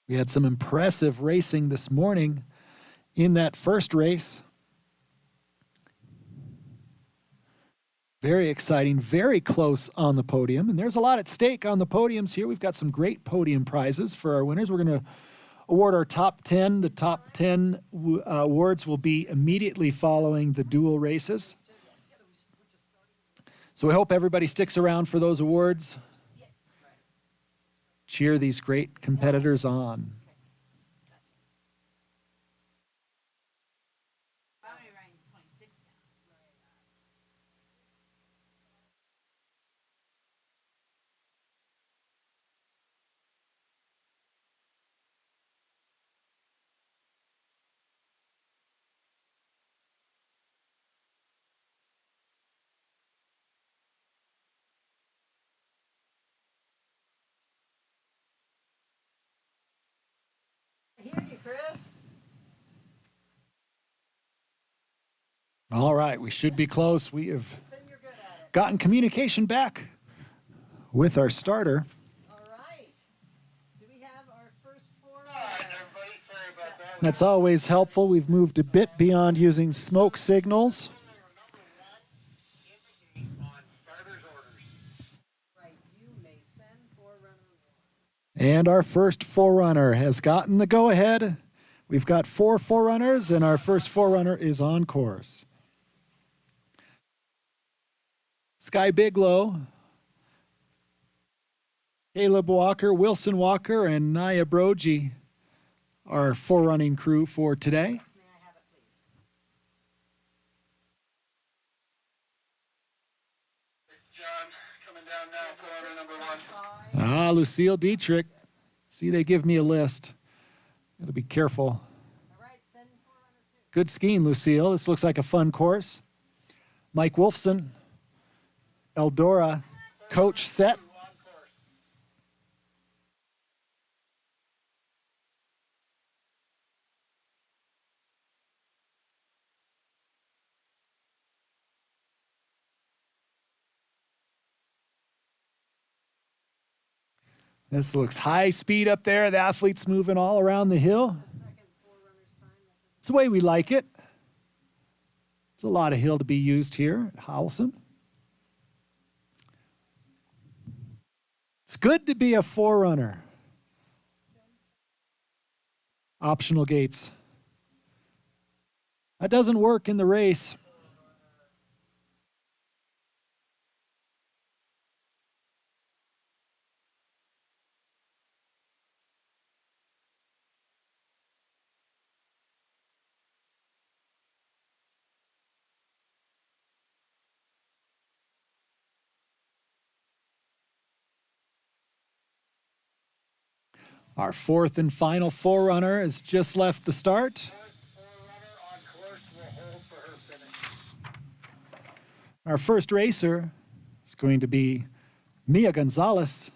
We had some impressive racing this morning in that first race. Very exciting, very close on the podium. And there's a lot at stake on the podiums here. We've got some great podium prizes for our winners. We're going to award our top 10. The top 10 awards will be immediately following the dual races. So we hope everybody sticks around for those awards. Cheer these great competitors on. Chris? All right, we should be close. We have gotten communication back with our starter. All right. Do we have our first 4 hours? That's always helpful. We've moved a bit beyond using smoke signals. And our first forerunner has gotten the go-ahead. We've got 4 forerunners, and our first forerunner is on course. Sky Biglow, Caleb Walker, Wilson Walker, and Naya Brogy are forerunning crew for today. May I have it, please? John, coming down now, forerunner number 1. Ah, Lucille Dietrich. See, they give me a list. Gotta be careful. All right, send forerunner 2. Good skiing, Lucille. This looks like a fun course. Mike Wolfson, Eldora, coach set. This looks high speed up there. The athletes moving all around the hill. It's the way we like it. It's a lot of hill to be used here at Howelsen. It's good to be a forerunner. Optional gates. That doesn't work in the race. Our fourth and final forerunner has just left the start. Our first racer is going to be Mia Gonzalez.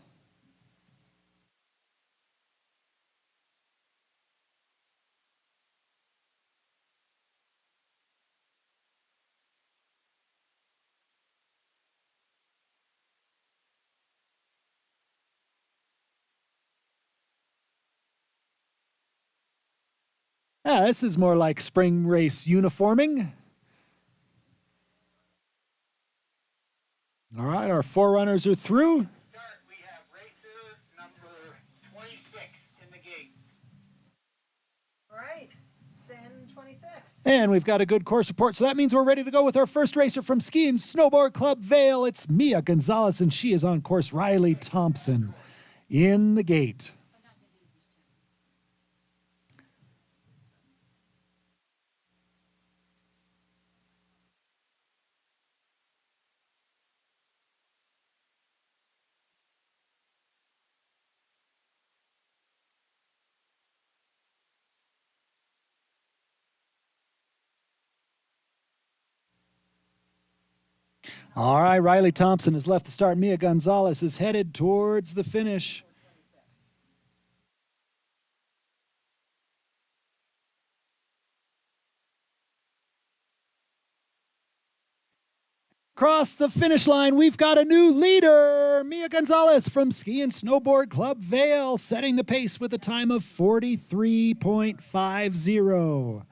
This is more like spring race uniforming. All right, our forerunners are through. We have racer number 26 in the gate. All right, Sen 26. And we've got a good course report, so that means we're ready to go with our first racer from Ski and Snowboard Club Vail. It's Mia Gonzalez, and she is on course Riley Thompson in the gate. All right, Riley Thompson has left the start. Mia Gonzalez is headed towards the finish. Across the finish line, we've got a new leader. Mia Gonzalez from Ski and Snowboard Club Vail, setting the pace with a time of 43.50.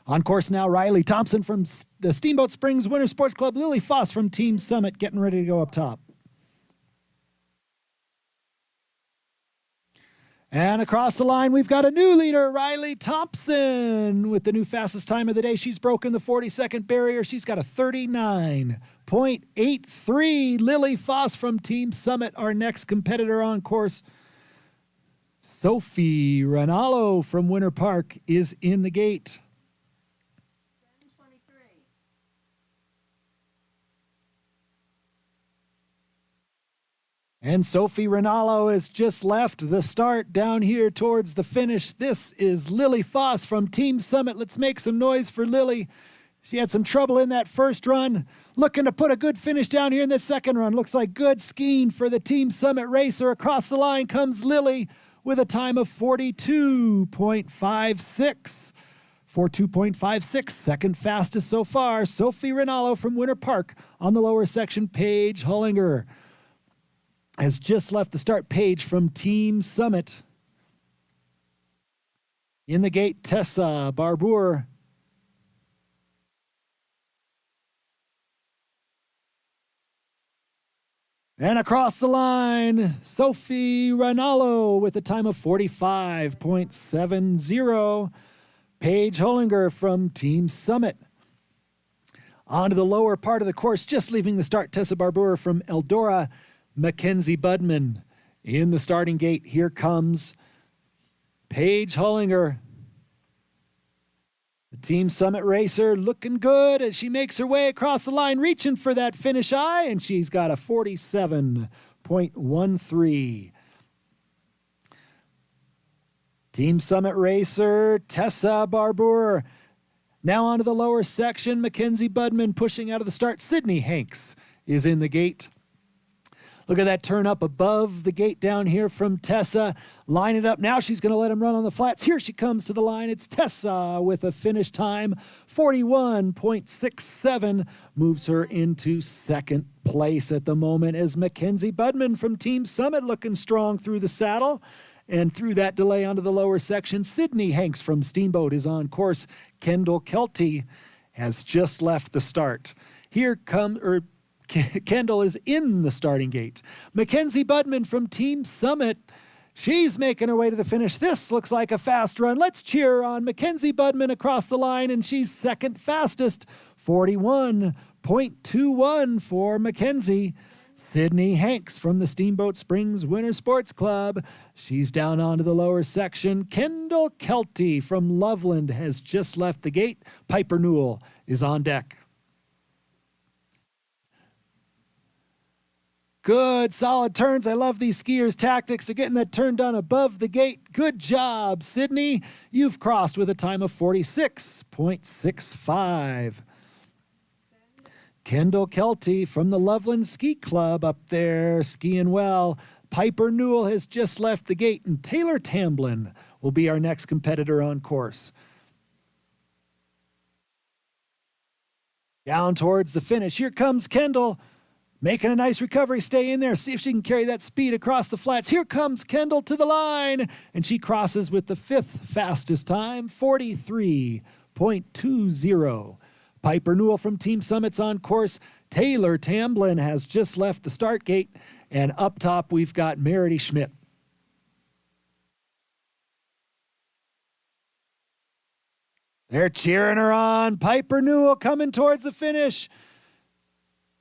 On course now, Riley Thompson from the Steamboat Springs Winter Sports Club, Lily Foss from Team Summit getting ready to go up top. And across the line, we've got a new leader, Riley Thompson, with the new fastest time of the day. She's broken the 40-second barrier. She's got a 39.83. Lily Foss from Team Summit, our next competitor on course. Sophie Ranallo from Winter Park is in the gate. And Sophie Ranallo has just left the start down here towards the finish. This is Lily Foss from Team Summit. Let's make some noise for Lily. She had some trouble in that first run. Looking to put a good finish down here in the second run. Looks like good skiing for the Team Summit racer. Across the line comes Lily with a time of 42.56. 42.56, second fastest so far. Sophie Ranallo from Winter Park on the lower section. Paige Hullinger has just left the start. Page from Team Summit. In the gate, Tessa Barbour. And across the line, Sophie Ranallo with a time of 45.70. Paige Hullinger from Team Summit. On to the lower part of the course, just leaving the start, Tessa Barbour from Eldora. Mackenzie Budman in the starting gate. Here comes Paige Hullinger. The Team Summit racer looking good as she makes her way across the line, reaching for that finish eye, and she's got a 47.13. Team Summit racer Tessa Barbour. Now onto the lower section, Mackenzie Budman pushing out of the start. Sydney Hanks is in the gate. Look at that turn up above the gate down here from Tessa. Line it up. Now she's going to let him run on the flats. Here she comes to the line. It's Tessa with a finish time. 41.67 moves her into second place at the moment as Mackenzie Budman from Team Summit looking strong through the saddle. And through that delay onto the lower section, Sydney Hanks from Steamboat is on course. Kendall Kelty has just left the start. Here comes, Kendall is in the starting gate. Mackenzie Budman from Team Summit. She's making her way to the finish. This looks like a fast run. Let's cheer on Mackenzie Budman across the line, and she's second fastest, 41.21 for Mackenzie. Sydney Hanks from the Steamboat Springs Winter Sports Club. She's down onto the lower section. Kendall Kelty from Loveland has just left the gate. Piper Newell is on deck. Good, solid turns. I love these skiers' tactics. They're getting that turn done above the gate. Good job, Sydney. You've crossed with a time of 46.65. Kendall Kelty from the Loveland Ski Club up there skiing well. Piper Newell has just left the gate, and Taylor Tamblin will be our next competitor on course. Down towards the finish. Here comes Kendall, making a nice recovery. Stay in there. See if she can carry that speed across the flats. Here comes Kendall to the line, and she crosses with the 5th fastest time, 43.20. Piper Newell from Team Summit's on course. Taylor Tamblin has just left the start gate. And up top, we've got Meredith Schmidt. They're cheering her on. Piper Newell coming towards the finish.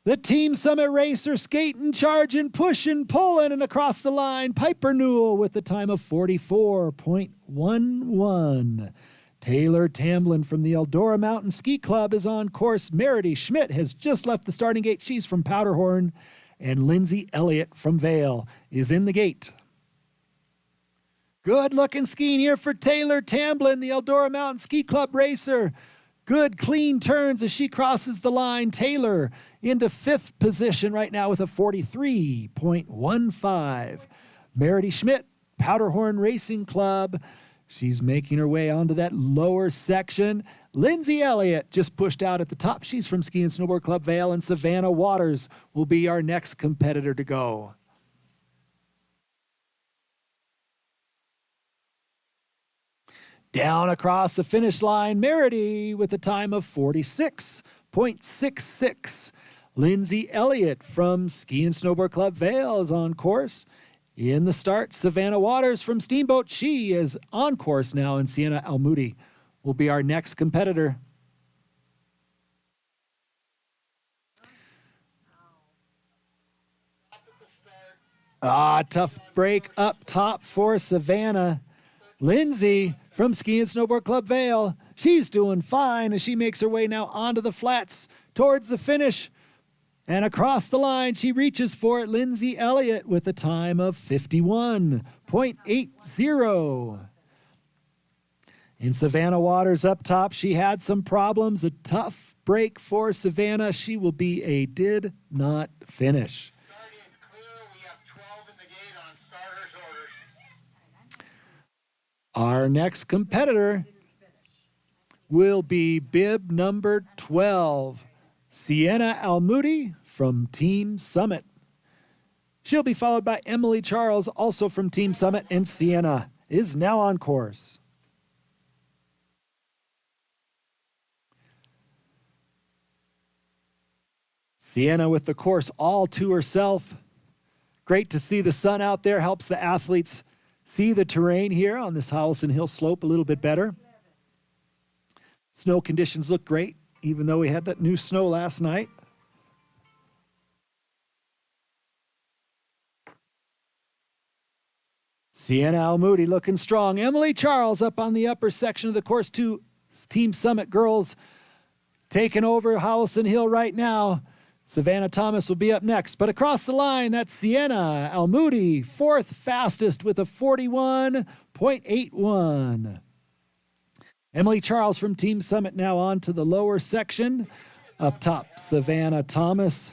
The Team Summit racer skating, charging, pushing, pulling, and across the line. Piper Newell with the time of 44.11. Taylor Tamblin from the Eldora Mountain Ski Club is on course. Meredith Schmidt has just left the starting gate. She's from Powderhorn. And Lindsay Elliott from Vail is in the gate. Good looking skiing here for Taylor Tamblin, the Eldora Mountain Ski Club racer. Good clean turns as she crosses the line. Taylor into 5th position right now with a 43.15. Meredith Schmidt, Powderhorn Racing Club. She's making her way onto that lower section. Lindsay Elliott just pushed out at the top. She's from Ski and Snowboard Club Vail, and Savannah Waters will be our next competitor to go. Down across the finish line, Meredith with a time of 46.66. Lindsay Elliott from Ski and Snowboard Club Vail is on course. In the start, Savannah Waters from Steamboat. She is on course now, and Sienna Almudi will be our next competitor. Tough break up top for Savannah. Lindsay from Ski and Snowboard Club Vail. She's doing fine as she makes her way now onto the flats towards the finish. And across the line, she reaches for it. Lindsay Elliott with a time of 51.80. In Savannah Waters up top, she had some problems. A tough break for Savannah. She will be a did not finish. Starting clear. We have 12 in the gate on starters orders. Our next competitor will be bib number 12. Sienna Almudi from Team Summit. She'll be followed by Emily Charles, also from Team Summit, and Sienna is now on course. Sienna with the course all to herself. Great to see the sun out there, helps the athletes see the terrain here on this Howelsen Hill slope a little bit better. Snow conditions look great, even though we had that new snow last night. Sienna Almudi looking strong. Emily Charles up on the upper section of the course. 2 Team Summit girls taking over Howelsen Hill right now. Savannah Thomas will be up next. But across the line, that's Sienna Almudi, 4th fastest with a 41.81. Emily Charles from Team Summit now on to the lower section. Up top, Savannah Thomas.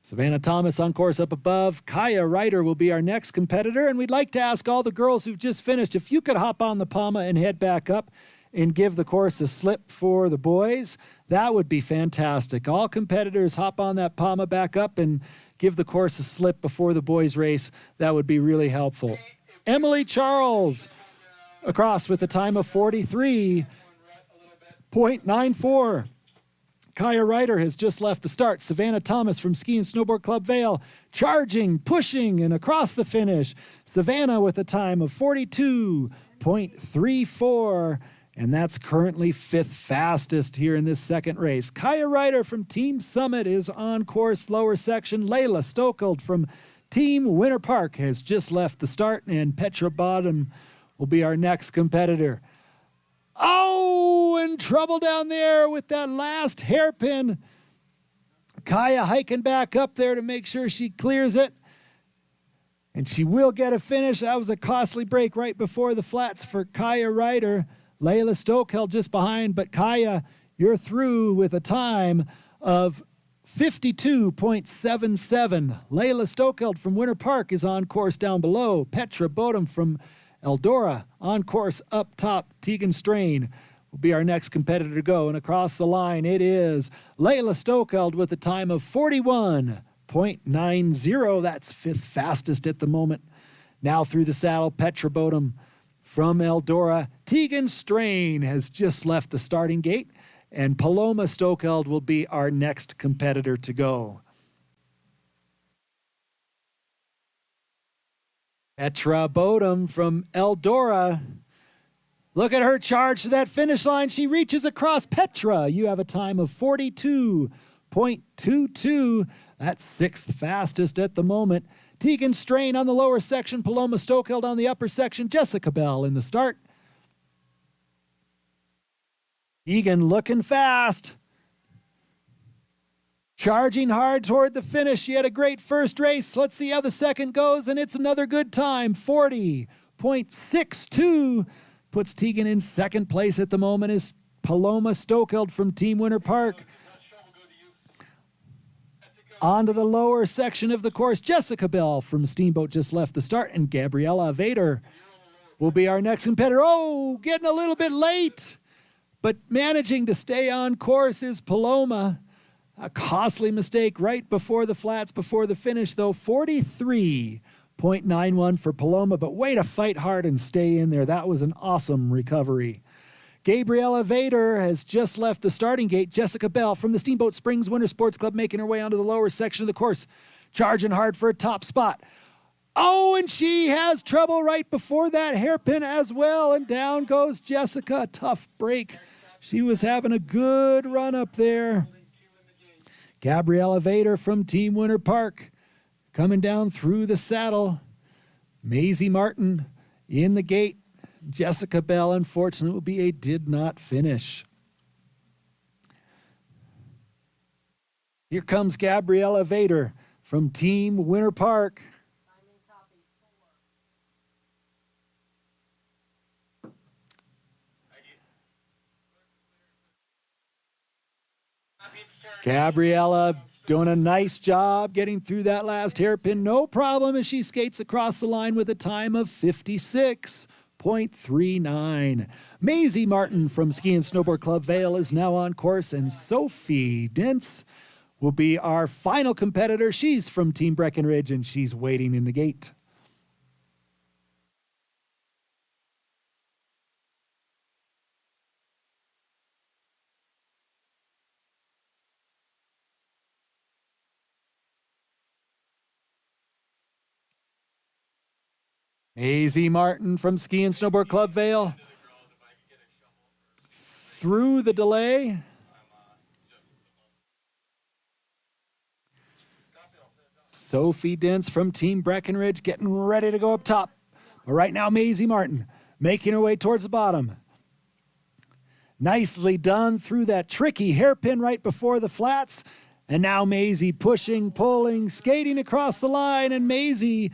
Savannah Thomas on course up above. Kaya Ryder will be our next competitor. And we'd like to ask all the girls who've just finished if you could hop on the Pama and head back up and give the course a slip for the boys. That would be fantastic. All competitors hop on that Pama back up and give the course a slip before the boys race. That would be really helpful. Emily Charles across with a time of 43.94. Kaya Ryder has just left the start. Savannah Thomas from Ski and Snowboard Club Vail charging, pushing, and across the finish. Savannah with a time of 42.34, and that's currently 5th fastest here in this second race. Kaya Ryder from Team Summit is on course, lower section. Layla Stokold from Team Winter Park has just left the start, and Petra Bottom will be our next competitor. Oh, in trouble down there with that last hairpin. Kaya hiking back up there to make sure she clears it. And she will get a finish. That was a costly break right before the flats for Kaya Ryder. Layla Stokel just behind, but Kaya, you're through with a time of 52.77. Layla Stokel from Winter Park is on course down below. Petra Bodum from Eldora on course up top. Tegan Strain will be our next competitor to go. And across the line, it is Layla Stokeld with a time of 41.90. That's 5th fastest at the moment. Now through the saddle, Petra Bodum from Eldora. Tegan Strain has just left the starting gate, and Paloma Stokeld will be our next competitor to go. Petra Bodum from Eldora. Look at her charge to that finish line. She reaches across. Petra, you have a time of 42.22. That's 6th fastest at the moment. Tegan Strain on the lower section. Paloma Stokeld on the upper section. Jessica Bell in the start. Tegan looking fast. Charging hard toward the finish. She had a great first race. Let's see how the second goes, and it's another good time. 40.62 puts Tegan in second place at the moment is Paloma Stokeld from Team Winter Park. Onto the lower section of the course, Jessica Bell from Steamboat just left the start, and Gabriella Vader will be our next competitor. Oh, getting a little bit late, but managing to stay on course is Paloma. A costly mistake right before the flats, before the finish, though. 43.91 for Paloma, but way to fight hard and stay in there. That was an awesome recovery. Gabriella Vader has just left the starting gate. Jessica Bell from the Steamboat Springs Winter Sports Club making her way onto the lower section of the course, charging hard for a top spot. Oh, and she has trouble right before that hairpin as well, and down goes Jessica. A tough break. She was having a good run up there. Gabriella Vader from Team Winter Park coming down through the saddle. Maisie Martin in the gate. Jessica Bell, unfortunately, will be a did not finish. Here comes Gabriella Vader from Team Winter Park. Gabriella doing a nice job getting through that last hairpin. No problem as she skates across the line with a time of 56.39. Maisie Martin from Ski and Snowboard Club Vail is now on course, and Sophie Dentz will be our final competitor. She's from Team Breckenridge, and she's waiting in the gate. Maisie Martin from Ski and Snowboard Club Vail. Through the delay. Sophie Dentz from Team Breckenridge getting ready to go up top. But right now, Maisie Martin making her way towards the bottom. Nicely done through that tricky hairpin right before the flats. And now Maisie pushing, pulling, skating across the line. And Maisie,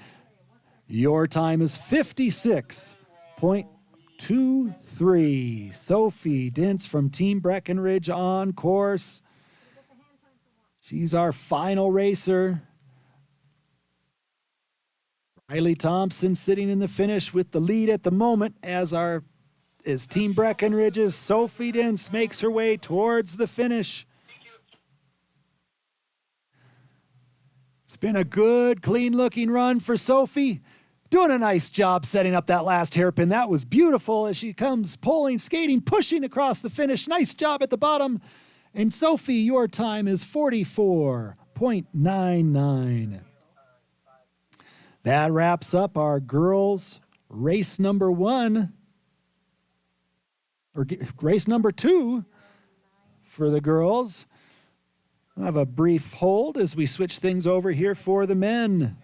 your time is 56.23. Sophie Dentz from Team Breckenridge on course. She's our final racer. Riley Thompson sitting in the finish with the lead at the moment as Team Breckenridge's Sophie Dentz makes her way towards the finish. It's been a good, clean-looking run for Sophie. Doing a nice job setting up that last hairpin. That was beautiful as she comes pulling, skating, pushing across the finish. Nice job at the bottom. And Sophie, your time is 44.99. That wraps up our girls' race number 1, or race number 2 for the girls. I'll have a brief hold as we switch things over here for the men.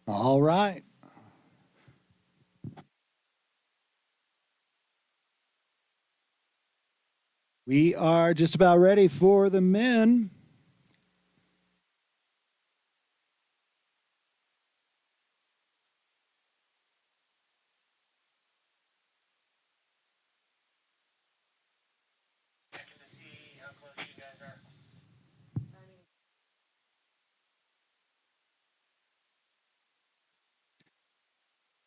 All right. We are just about ready for the men.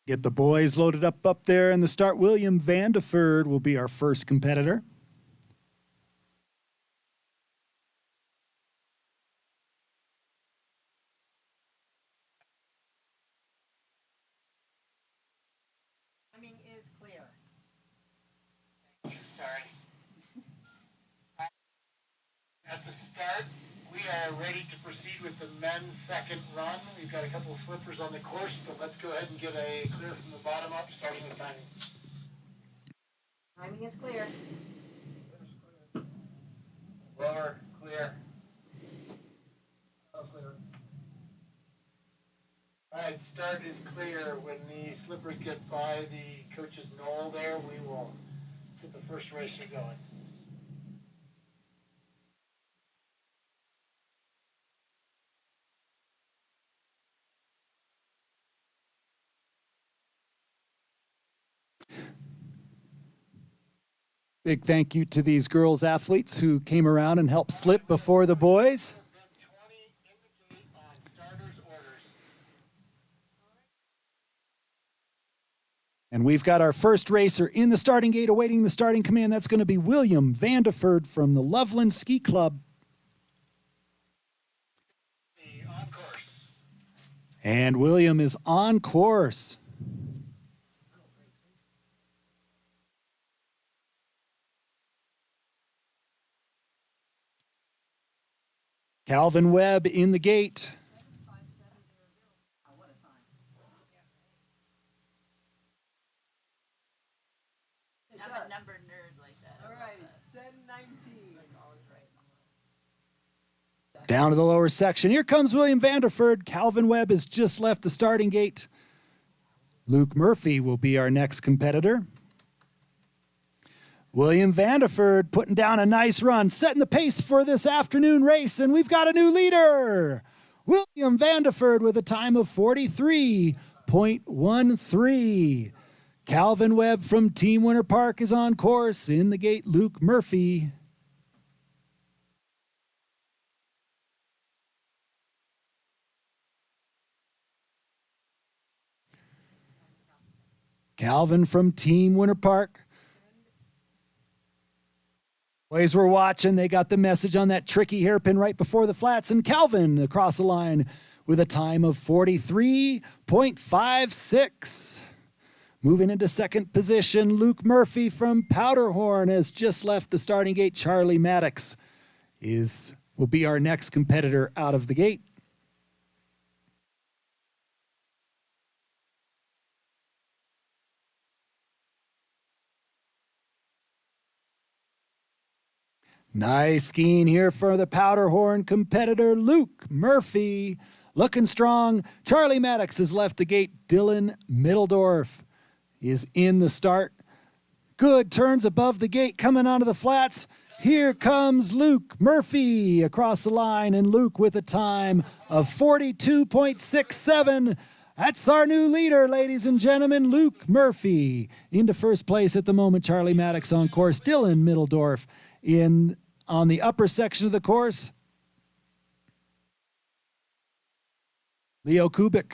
Get the boys loaded up there in the start. William Vandeford will be our first competitor. Timing is clear. Sorry. At the start, we are ready to proceed with the men's second run. We've got a couple of slippers on the course, but let's go ahead and get a clear from the bottom up, starting with timing. Timing is clear. Lower, clear. All right, start is clear. When the slippers get by the coach's knoll there, we will get the first racer going. Big thank you to these girls athletes who came around and helped slip before the boys. And we've got our first racer in the starting gate awaiting the starting command. That's going to be William Vandeford from the Loveland Ski Club. And William is on course. Calvin Webb in the gate. Down to the lower section. Here comes William Vanderford. Calvin Webb has just left the starting gate. Luke Murphy will be our next competitor. William Vanderford putting down a nice run, setting the pace for this afternoon race, and we've got a new leader. William Vanderford with a time of 43.13. Calvin Webb from Team Winter Park is on course. In the gate, Luke Murphy. Calvin from Team Winter Park. Boys were watching. They got the message on that tricky hairpin right before the flats. And Calvin across the line with a time of 43.56. Moving into second position, Luke Murphy from Powderhorn has just left the starting gate. Charlie Maddox will be our next competitor out of the gate. Nice skiing here for the Powderhorn competitor, Luke Murphy. Looking strong. Charlie Maddox has left the gate. Dylan Middledorf is in the start. Good turns above the gate coming onto the flats. Here comes Luke Murphy across the line, and Luke with a time of 42.67. That's our new leader, ladies and gentlemen, Luke Murphy. Into first place at the moment, Charlie Maddox on course. Dylan Middledorf on the upper section of the course. Leo Kubik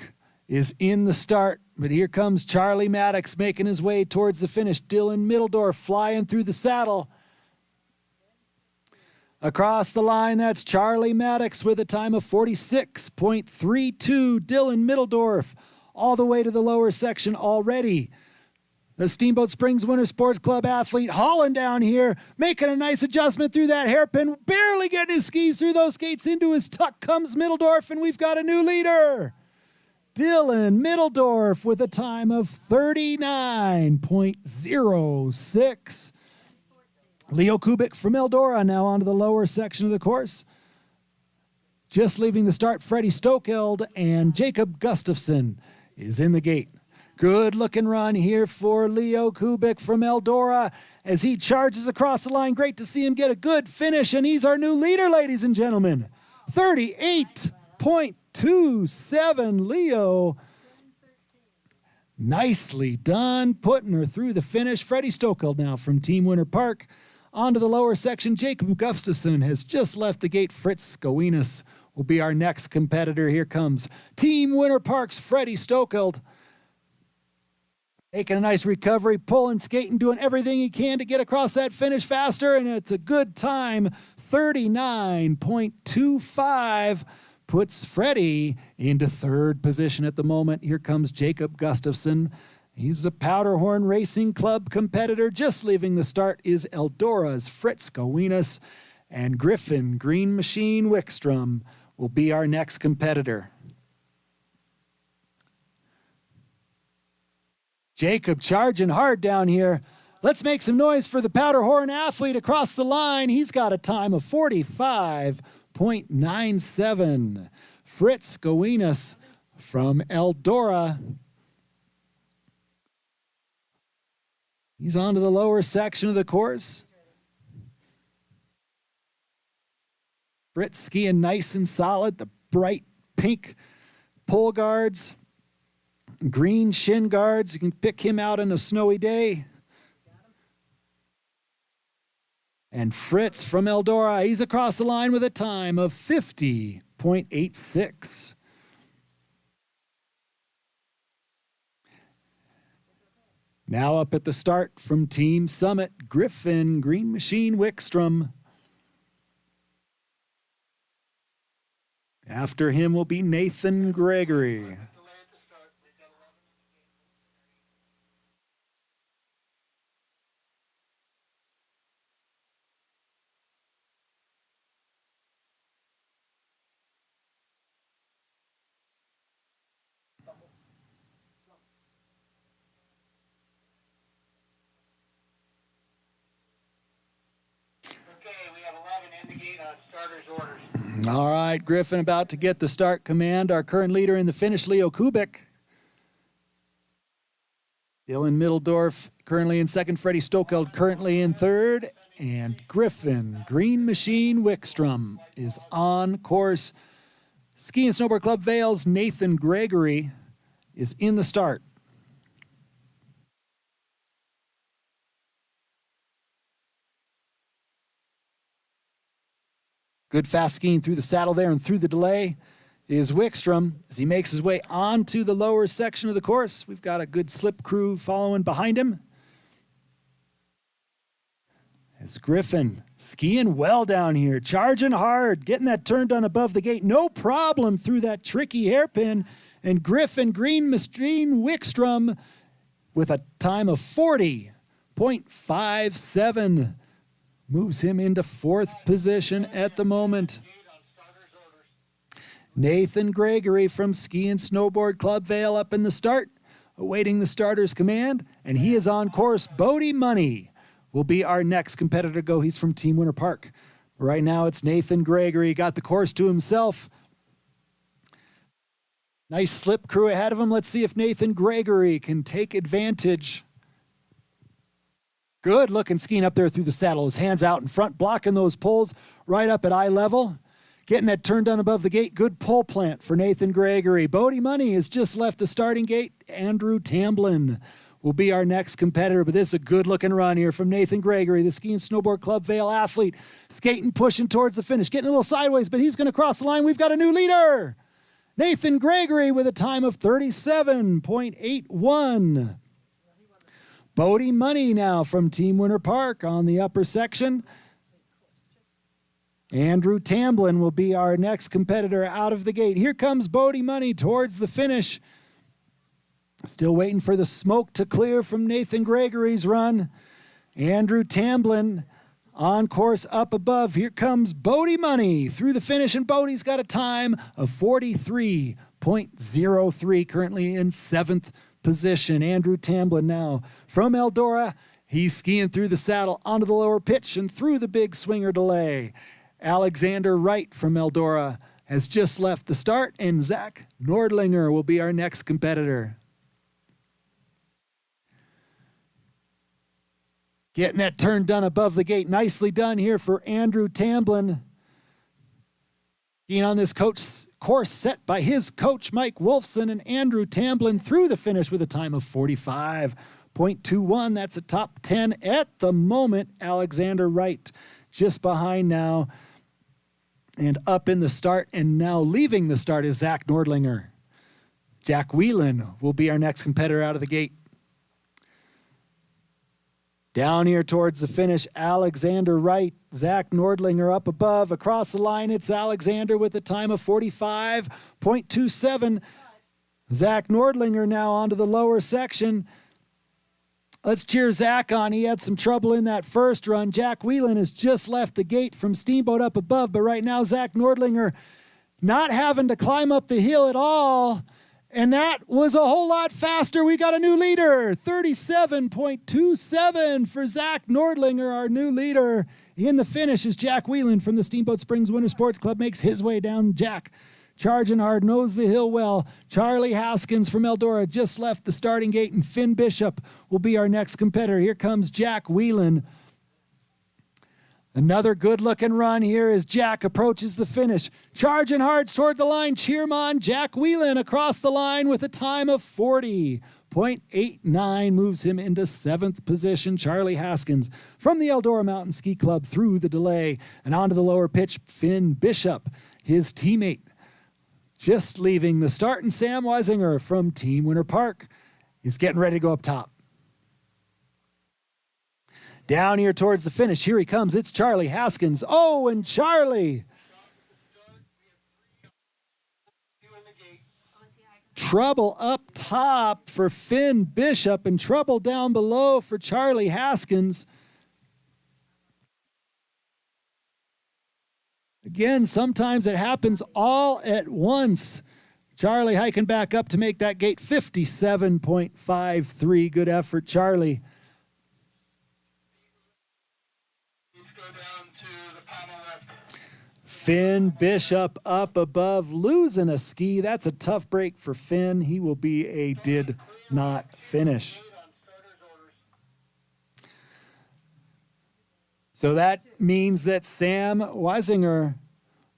is in the start, but here comes Charlie Maddox making his way towards the finish. Dylan Middledorf flying through the saddle. Across the line, that's Charlie Maddox with a time of 46.32. Dylan Middledorf all the way to the lower section already. The Steamboat Springs Winter Sports Club athlete Holland down here, making a nice adjustment through that hairpin, barely getting his skis through those gates. Into his tuck comes Middledorf, and we've got a new leader. Dylan Middledorf with a time of 39.06. Leo Kubik from Eldora now onto the lower section of the course. Just leaving the start, Freddie Stokeld and Jacob Gustafson is in the gate. Good looking run here for Leo Kubik from Eldora as he charges across the line. Great to see him get a good finish, and he's our new leader, ladies and gentlemen. 38.27, Leo. Nicely done, putting her through the finish. Freddie Stokeld now from Team Winter Park. Onto the lower section, Jacob Gustafson has just left the gate. Fritz Gowinas will be our next competitor. Here comes Team Winter Park's Freddie Stokeld. Taking a nice recovery, pulling, skating, doing everything he can to get across that finish faster, and it's a good time. 39.25 puts Freddie into third position at the moment. Here comes Jacob Gustafson. He's a Powderhorn Racing Club competitor. Just leaving the start is Eldora's Fritz Gowinas, and Griffin Green Machine Wickstrom will be our next competitor. Jacob charging hard down here. Let's make some noise for the Powderhorn athlete across the line. He's got a time of 45.97. Fritz Gowinas from Eldora. He's onto the lower section of the course. Fritz skiing nice and solid. The bright pink pull guards, green shin guards. You can pick him out on a snowy day. And Fritz from Eldora, he's across the line with a time of 50.86. Now up at the start from Team Summit, Griffin, Green Machine, Wickstrom. After him will be Nathan Gregory. All right, Griffin about to get the start command. Our current leader in the finish, Leo Kubik. Dylan Middledorf currently in second. Freddie Stokeld currently in third. And Griffin, Green Machine, Wickstrom is on course. Ski and Snowboard Club Vail's Nathan Gregory is in the start. Good fast skiing through the saddle there and through the delay is Wickstrom as he makes his way onto the lower section of the course. We've got a good slip crew following behind him. As Griffin skiing well down here, charging hard, getting that turn done above the gate. No problem through that tricky hairpin. And Griffin, Green Machine, Wickstrom with a time of 40.57. Moves him into fourth position at the moment. Nathan Gregory from Ski and Snowboard Club Vail up in the start, awaiting the starter's command, and he is on course. Bodie Money will be our next competitor to go. He's from Team Winter Park. Right now it's Nathan Gregory, got the course to himself. Nice slip crew ahead of him. Let's see if Nathan Gregory can take advantage. Good looking skiing up there through the saddle. His hands out in front, blocking those pulls right up at eye level. Getting that turn done above the gate. Good pull plant for Nathan Gregory. Bodie Money has just left the starting gate. Andrew Tamblin will be our next competitor, but this is a good looking run here from Nathan Gregory, the Ski and Snowboard Club Vail athlete. Skating, pushing towards the finish, getting a little sideways, but he's going to cross the line. We've got a new leader. Nathan Gregory with a time of 37.81. Bodie Money now from Team Winter Park on the upper section. Andrew Tamblin will be our next competitor out of the gate. Here comes Bodie Money towards the finish. Still waiting for the smoke to clear from Nathan Gregory's run. Andrew Tamblin on course up above. Here comes Bodie Money through the finish, and Bodie's got a time of 43.03, currently in seventh position. Andrew Tamblin now from Eldora. He's skiing through the saddle onto the lower pitch and through the big swinger delay. Alexander Wright from Eldora has just left the start, and Zach Nordlinger will be our next competitor. Getting that turn done above the gate. Nicely done here for Andrew Tamblin. Skiing on this course set by his coach, Mike Wolfson, and Andrew Tamblin through the finish with a time of 45.21. That's a top 10 at the moment. Alexander Wright just behind now. And up in the start and now leaving the start is Zach Nordlinger. Jack Whelan will be our next competitor out of the gate. Down here towards the finish, Alexander Wright, Zach Nordlinger up above. Across the line, it's Alexander with a time of 45.27. Zach Nordlinger now onto the lower section. Let's cheer Zach on. He had some trouble in that first run. Jack Whelan has just left the gate from Steamboat up above, but right now Zach Nordlinger not having to climb up the hill at all. And that was a whole lot faster. We got a new leader, 37.27 for Zach Nordlinger, our new leader. In the finish is Jack Whelan from the Steamboat Springs Winter Sports Club, makes his way down Jack charging hard, knows the hill well. Charlie Haskins from Eldora just left the starting gate, and Finn Bishop will be our next competitor. Here comes Jack Whelan. Another good-looking run here as Jack approaches the finish. Charging hard toward the line. Cheer him on. Jack Whelan across the line with a time of 40.89 moves him into 7th position. Charlie Haskins from the Eldora Mountain Ski Club through the delay and onto the lower pitch. Finn Bishop, his teammate, just leaving the start, and Sam Weisinger from Team Winter Park is getting ready to go up top. Down here towards the finish. Here he comes. It's Charlie Haskins. Oh, and Charlie. Trouble up top for Finn Bishop and trouble down below for Charlie Haskins. Again, sometimes it happens all at once. Charlie hiking back up to make that gate 57.53. Good effort, Charlie. Finn Bishop up above, losing a ski. That's a tough break for Finn. He will be a did not finish. So that means that Sam Weisinger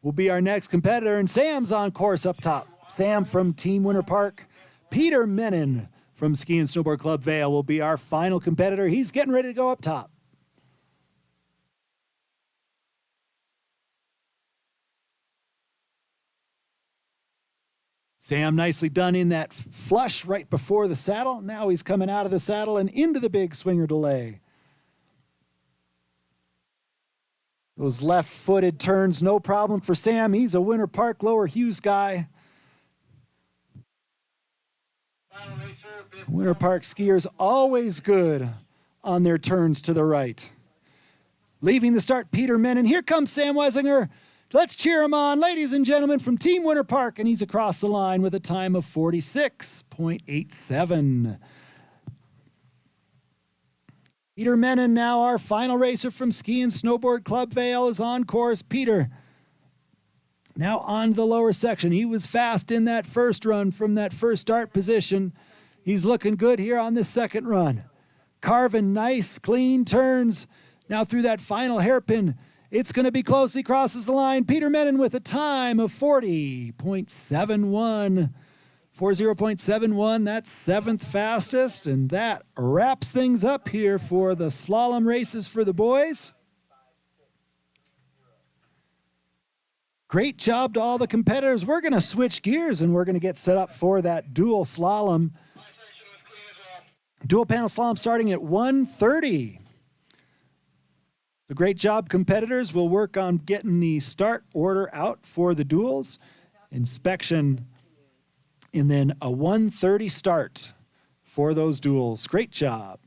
will be our next competitor, and Sam's on course up top. Sam from Team Winter Park. Peter Menon from Ski and Snowboard Club Vail will be our final competitor. He's getting ready to go up top. Sam nicely done in that flush right before the saddle. Now he's coming out of the saddle and into the big swinger delay. Those left-footed turns, no problem for Sam. He's a Winter Park Lower Hughes guy. Winter Park skiers always good on their turns to the right. Leaving the start, Peter Menon. Here comes Sam Weisinger. Let's cheer him on, ladies and gentlemen, from Team Winter Park, and he's across the line with a time of 46.87. Peter Menon, now our final racer from Ski and Snowboard Club Vail, is on course. Peter, now on the lower section. He was fast in that first run from that first start position. He's looking good here on this second run. Carving nice, clean turns. Now through that final hairpin. It's going to be close. He crosses the line. Peter Menon with a time of 40.71. 40.71, that's 7th fastest, and that wraps things up here for the slalom races for the boys. Great job to all the competitors. We're going to switch gears, and we're going to get set up for that dual slalom. Dual panel slalom starting at 1:30. So great job, competitors. We'll work on getting the start order out for the duels, inspection, and then a 1:30 start for those duels. Great job.